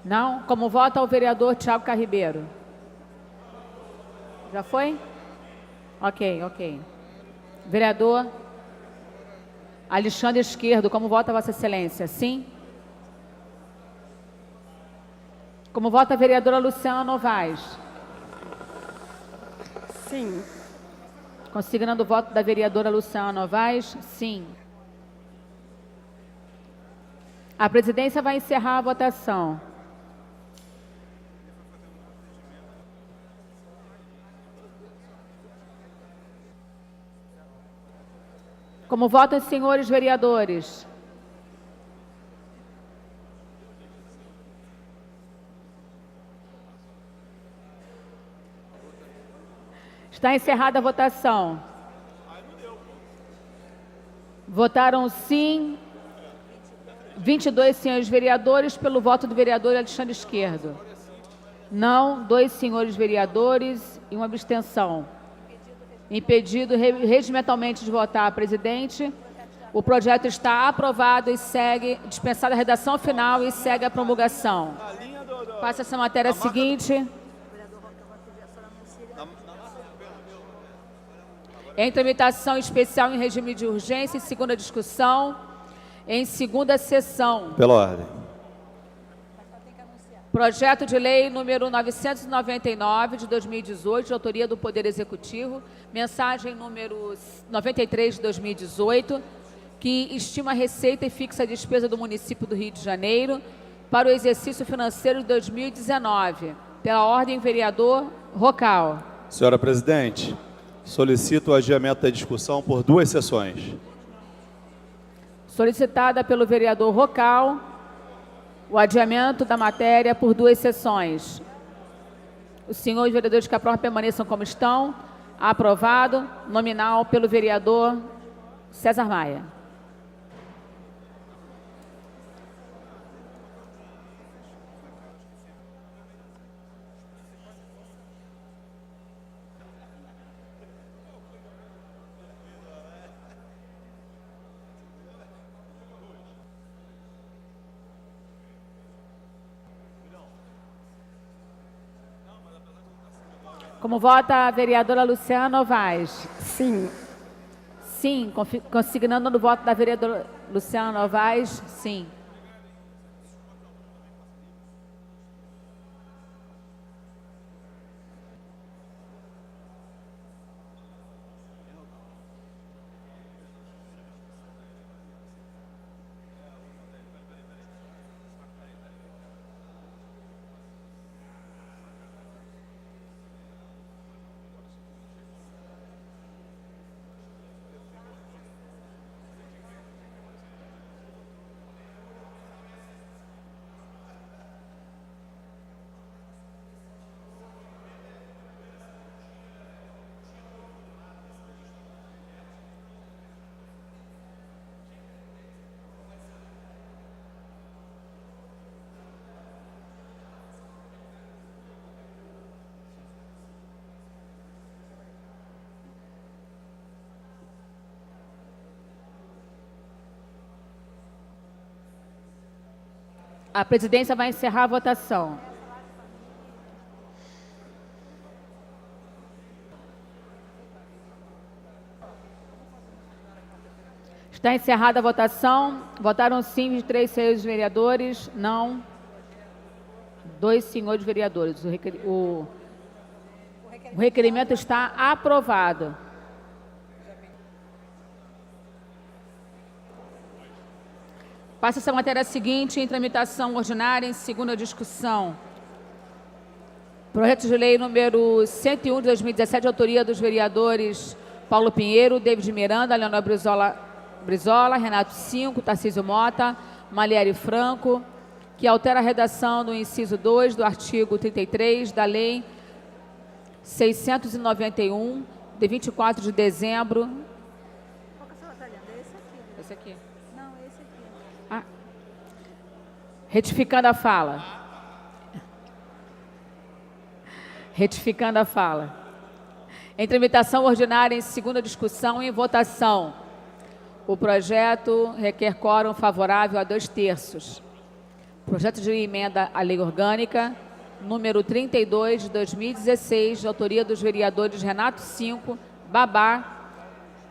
Não? Como vota o vereador Tiago Carribeiro? Já foi? Ok. Vereador Alexandre Esquerdo, como vota Vossa Excelência? Sim? Como vota a vereadora Luciana Novaes? Sim. Consignando o voto da vereadora Luciana Novaes? Sim. A presidência vai encerrar a votação. Como votam os senhores vereadores? Está encerrada a votação. Votaram sim 22 senhores vereadores pelo voto do vereador Alexandre Esquerdo. Não, 2 senhores vereadores e uma abstenção. Impedido regimentalmente de votar, presidente. O projeto está aprovado e segue, dispensada a redação final e segue a promulgação. Passa essa matéria seguinte. Em tramitação especial em regime de urgência, em segunda discussão, em segunda sessão. Pela ordem. Projeto de lei número 999 de 2018, de autoria do Poder Executivo, mensagem número 93 de 2018, que estima a receita e fixa a despesa do município do Rio de Janeiro para o exercício financeiro de 2019. Pela ordem, vereador Rocal. Senhora presidente, solicito o adiamento da discussão por 2 sessões. Solicitada pelo vereador Rocal, o adiamento da matéria por 2 sessões. Os senhores vereadores que aprovam permaneçam como estão. Aprovado. Nominal pelo vereador César Maia. Como vota a vereadora Luciana Novaes? Sim. Sim. Consignando no voto da vereadora Luciana Novaes? Sim. A presidência vai encerrar a votação. Está encerrada a votação. Votaram sim 23 senhores vereadores, não 2 senhores vereadores. O requerimento está aprovado. Passa-se a matéria seguinte, em tramitação ordinária, em segunda discussão. Projeto de lei número 101 de 2017, de autoria dos vereadores Paulo Pinheiro, David Miranda, Leonor Brizola, Renato Cinco, Tarcísio Mota, Maliere Franco, que altera a redação do inciso 2 do artigo 33 da Lei 691, de 24 de dezembro. Qual que a senhora está lendo? Esse aqui. Esse aqui. Não, esse aqui. Ah. Retificando a fala. Retificando a fala. Em tramitação ordinária, em segunda discussão e em votação. O projeto requer quórum favorável a 2/3. Projeto de emenda à lei orgânica, número 32 de 2016, de autoria dos vereadores Renato Cinco, Babá,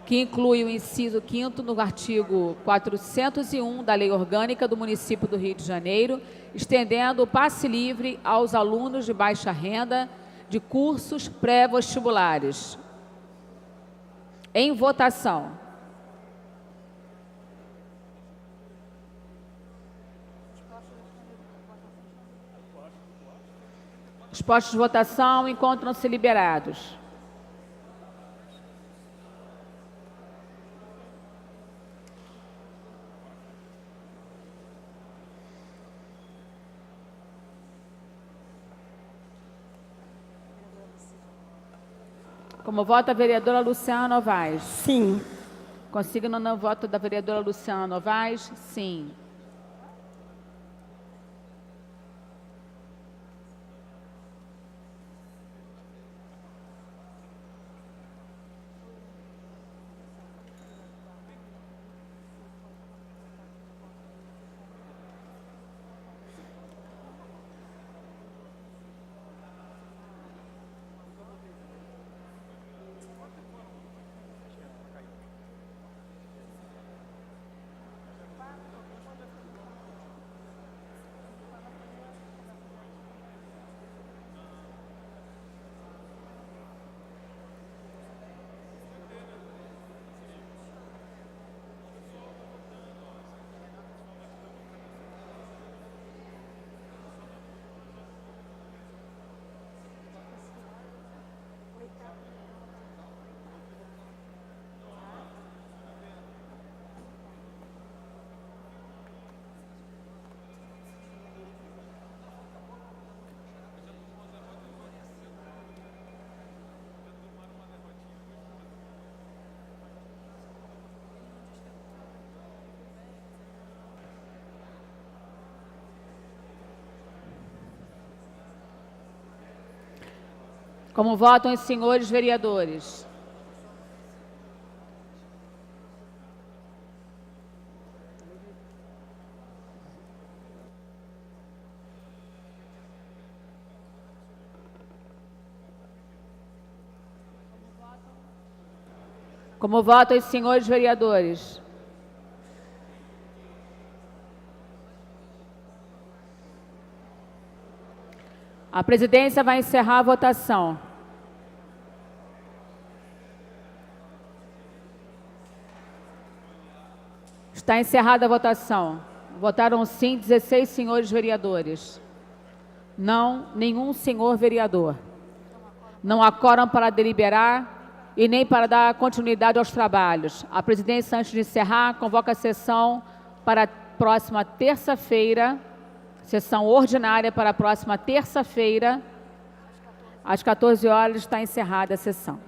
que inclui o inciso 5º no artigo 401 da Lei Orgânica do Município do Rio de Janeiro, estendendo o passe livre aos alunos de baixa renda de cursos pré-vestibulares. Em votação. Os postos de votação encontram-se liberados. Como vota a vereadora Luciana Novaes? Sim. Consigno no voto da vereadora Luciana Novaes? Sim. Como votam os senhores vereadores? Como votam os senhores vereadores? A presidência vai encerrar a votação. Está encerrada a votação. Votaram sim 16 senhores vereadores. Não, nenhum senhor vereador. Não há quórum para deliberar e nem para dar continuidade aos trabalhos. A presidência, antes de encerrar, convoca a sessão para a próxima terça-feira, sessão ordinária para a próxima terça-feira, às 14 horas está encerrada a sessão.